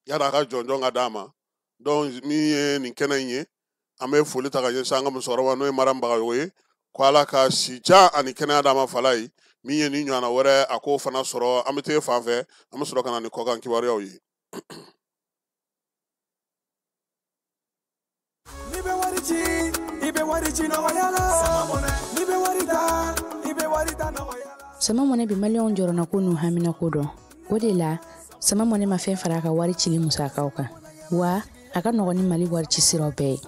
yada a ka jɔnjɔn ka d'a ma donc min ye nin kɛnɛ in ye an bɛ foli ta ka ɲɛsin an ka musokɔrɔba n'o ye Mariamu Bagayogo ye ko Ala ka sijan ani kɛnɛya d'a ma fala ye min ye nin ɲɔgɔnna wɛrɛ a k'o fana sɔrɔ an bɛ t'e fan fɛ an bɛ sɔrɔ ka na ni kɔkan kibaruyaw ye Sama mɔnɛ bi maliyɛnw jɔrɔna ko n'u hamina ko dɔn o de la Sama mɔnɛ ma fɛn fara a ka wari cili musakaw kan wa a ka nɔgɔn ni Mali wari ci siraw bɛɛ ye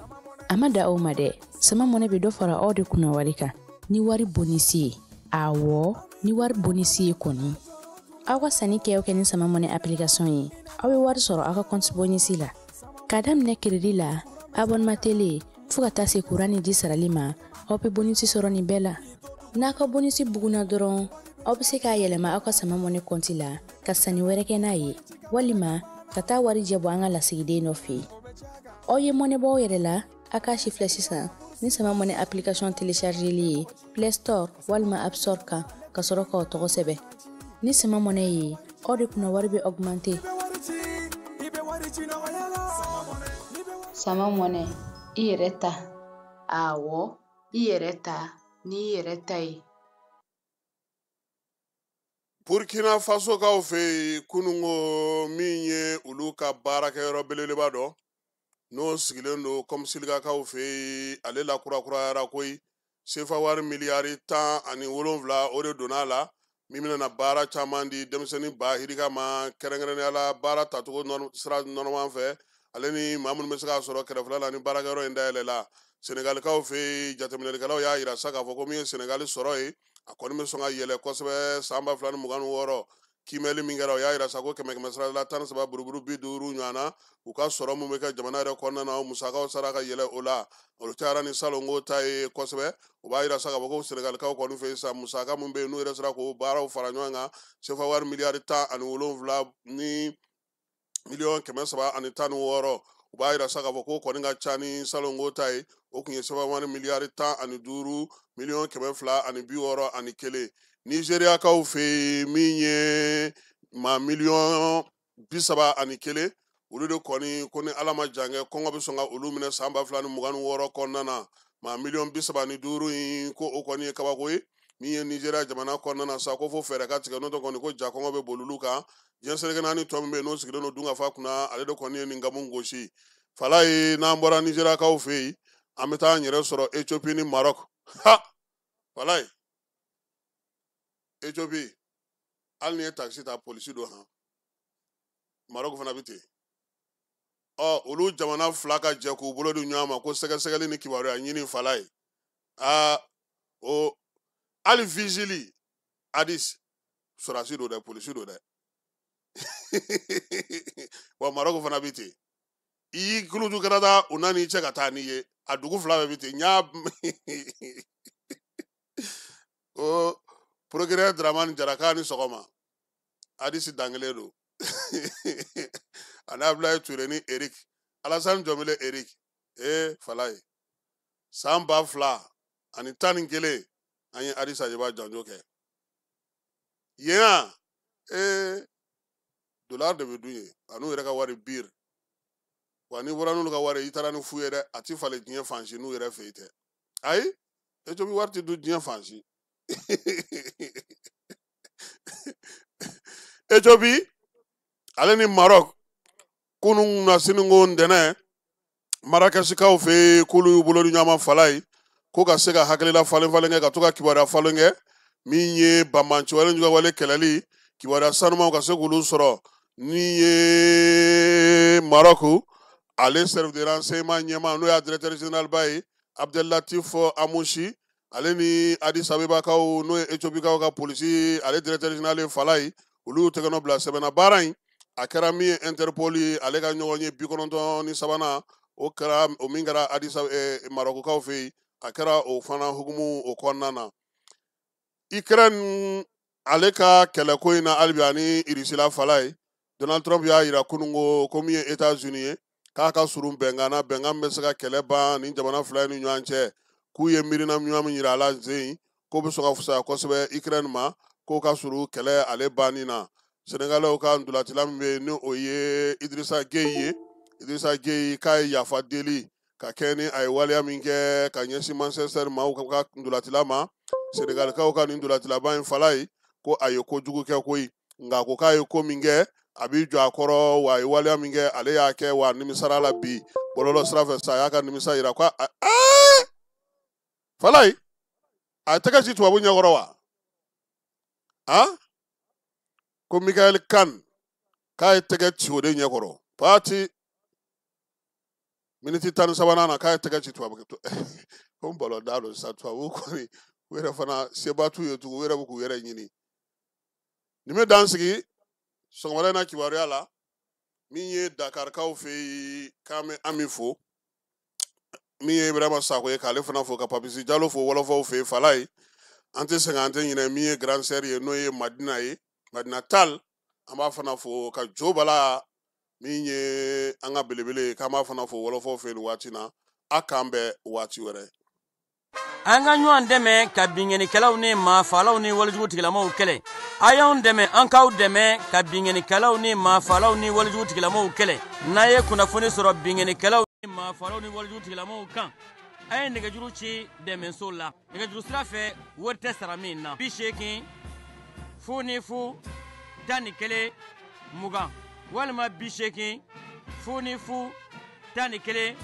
a ma da aw ma dɛ Sama mɔnɛ bi dɔ fara aw de kunna wari kan ni wari bonisi ye awɔ ni wari bonisi ye kɔni aw ka sanni kɛ ni Sama mɔnɛ application ye aw bɛ wari sɔrɔ aw ka compte bonisi la ka daminɛ crédit la abonnement télé fo ka taa se courant ni ji sarali ma aw bɛ bonisi sɔrɔ nin bɛɛ la n'a ka bonisi buguna dɔrɔn aw bɛ se k'a yɛlɛma aw ka Sama mɔnɛ compte la ka sanni wɛrɛ kɛ n'a ye walima ka taa wari jɛ bɔ an ka lasigiden dɔ fɛ yen aw ye mɔnɛ bɔ aw yɛrɛ la a k'a si filɛ sisan ni Sama mɔnɛ application téléchargeli ye Play Store walima App Store kan ka sɔrɔ k'aw tɔgɔ sɛbɛn ni Sama mɔnɛ ye aw de kunna wari bɛ augmenter Sama mɔnɛ i yɛrɛ ta. Awɔ i yɛrɛ ta ni yɛrɛ ta ye. Burkina Faso kaw fɛ kunungo min ye olu ka baarakɛyɔrɔ belebeleba dɔ n'o sigilen don komisilikaw fɛ ale la kurakurayara koyi sefa wari miliyari 17 o de donna la min bɛna baara caman di denmisɛnnin bahirika ma kɛrɛnkɛrɛnnenya la baara tacogo sira nɔnɔman fɛ ale ni maa minnu bɛ se k'a sɔrɔ kɛrɛfɛla la ni baarakɛyɔrɔ in dayɛlɛla senegalikaw fɛ jateminɛlikɛlaw y'a yira sa k'a fɔ ko min ye senegali sɔrɔ ye a kɔni bɛ sɔn ka yɛlɛ kosɛbɛ san 2026 kimɛli min kɛra o y'a yira sa ko 100 sara la 13 buruburu 50 ɲɔgɔnna u ka sɔrɔ mun bɛ kɛ jamana yɛrɛ kɔnɔna na o musakaw sara ka yɛlɛ o la olu cayara ni salongo ta ye kosɛbɛ o b'a yira sa k'a fɔ ko senegalikaw kɔni fɛ sa musaka mun bɛ yen n'u yɛrɛ sera k'o baaraw fara ɲɔgɔn kan sefa wari miliyari 17 ni miliyɔn 316 u b'a yira sa k'a fɔ ko kɔni ka ca ni salongo ta ye o kun ye sefa wari miliyari 15 miliyɔn 261 Nigeriakaw fɛ min ye ma miliyɔn 31 olu de kɔni ko ni ala ma jan kɛ kɔngɔ bɛ sɔn ka olu minɛ san 2026 kɔnɔna na ma miliyɔn 35 in ko o kɔni ye kabako ye min ye Nigeria jamana kɔnɔna na sa ko fo fɛɛrɛ ka tigɛ n'o tɛ kɔni ko ja kɔngɔ bɛ boli olu kan diɲɛ seleke naani tɔ min bɛ yen n'o sigilen don dunkafa kunna ale de kɔni ye nin gamu gosi fala ye n'an bɔra Nigeriakaw fɛ yen an bɛ taa an yɛrɛ sɔrɔ Ethiopie ni Maroc ha fala ye Ethiopie hali ni ye taxi ta polisi do han Maroc fana bɛ ten olu jamana fila ka jɛ k'u bolo di ɲɔgɔn ma ko sɛgɛsɛgɛli ni kibaruya ɲini fala ye o hali vigili Addis sɔrɔdasi do dɛ polisi do dɛ wa Maroc fana bɛ ten i y'i kuluju kɛra u nani cɛ ka taa n'i ye a dugu fila bɛɛ bɛ ten o Progrès Dramane Jaraka ni sɔgɔma Addis dangelen do ani Abdoulaye Touré ni Eric Alassane Jomele Eric fala ye san 2011 an ye Addis Abeba janjo kɛ yen dollar de bɛ dun ye ani u yɛrɛ ka wari bir wa ni bɔra n'olu ka wari i taara ni fu ye dɛ a ti falen diɲɛ fansi n'u yɛrɛ fɛ yen tɛ ayi Ethiopie wari ti dun diɲɛ fansi Ethiopie ale ni Maroc kunun na siningo ndɛnɛ Marakɛsikaw fɛ k'olu y'u bolo di ɲɔgɔn ma fala ye ko ka se ka hakilila falen kɛ ka to ka kibaruya falen kɛ min ye banbanci wale juguya wale kɛlɛli kibaruya sanumanw ka se k'olu sɔrɔ ni ye Maroc ale service de renseignement ɲɛma n'o y'a directeur général ba ye Abdelatif Amouchi ale ni Addis Abebakaw n'o ye Ethiopikaw ka polisi ale directeur général ye fala ye olu y'u tɛgɛ nɔ bila sɛbɛnna baara in a kɛra min ye Interpol ale ka ɲɔgɔn ye 93 o kɛra o min kɛra Addis Marocaw fɛ yen a kɛra o fana hukumu o kɔnɔna na Ukraine ale ka kɛlɛko in na halibi ani Russie fala ye Donald Trump y'a yira kunungo ko min ye États-Unis ye k'a ka surun bɛnkan na bɛnkan bɛ se ka kɛlɛ ban ni jamana fila ni ɲɔgɔn cɛ k'u ye miirina ɲuman min yira a la zen k'o bɛ sɔn ka fisaya kosɛbɛ Ukraine ma k'o ka surun kɛlɛ ale banni na Senegalɛw ka ndolatila min bɛ yen ni o ye Idrissa Gueye k'a ye yafa deli ka kɛ ni a ye waleya min kɛ ka ɲɛsin Manchester maaw ka ndolatila ma Senegalikaw ka nin ndolatilaba in fala ye ko a ye kojugu kɛ koyi nka ko k'a ye ko min kɛ a b'i jɔ a kɔrɔ wa a ye waleya min kɛ ale y'a kɛ wa nimisara la bi bɔlɔlɔ sira fɛ sa a y'a ka nimisa yira ko fala ye a ye tɛgɛ ci tubabu ɲɛkɔrɔ wa ko Michael Kane k'a ye tɛgɛ ci o de ɲɛkɔrɔ pati miniti 13 na k'a ye tɛgɛ ci tubabu ko bɔlɔ da don sa tubabu kɔni u yɛrɛ fana seba t'u ye tugun u yɛrɛ bɛ k'u yɛrɛ ɲini nin bɛ dan sigi sɔgɔmada in na kibaruya la min ye Dakarikaw fɛ yen k'an bɛ Ami fo min ye Ibrahima Sako ye k'ale fana fo ka Papisi Jalo fo wɔlɔfɔw fɛ yen fala ye an tɛ sɛgɛn an tɛ ɲinɛ min ye grand sœur ye n'o ye Madina Tall an b'a fana fo ka Jo Bala min ye an ka belebele k'an b'a fana fo wɔlɔfɔw fɛ yen waati na a k'an bɛn waati wɛrɛ. An ka ɲɔgɔn dɛmɛ ka binŋɛnikɛlaw ni maafalaw ni walijugutigilamaw kɛlɛ. A y'anw dɛmɛ an k'aw dɛmɛ ka binŋɛnikɛlaw ni maafalaw ni walijugutigilamaw kɛlɛ. N'a ye kunnafoni sɔrɔ binŋɛnikɛlaw ma falaw ni waliju tigilamaw kan a ye nɛgɛjuru ci dɛmɛso la nɛgɛjuru sira fɛ wari tɛ sara min na 80 fu ni fu 11 20 walima 80 fu ni fu 11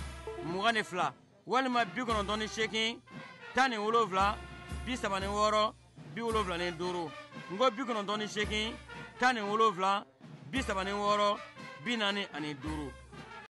22 walima 98 17 76 75 ngo 98 17 76 45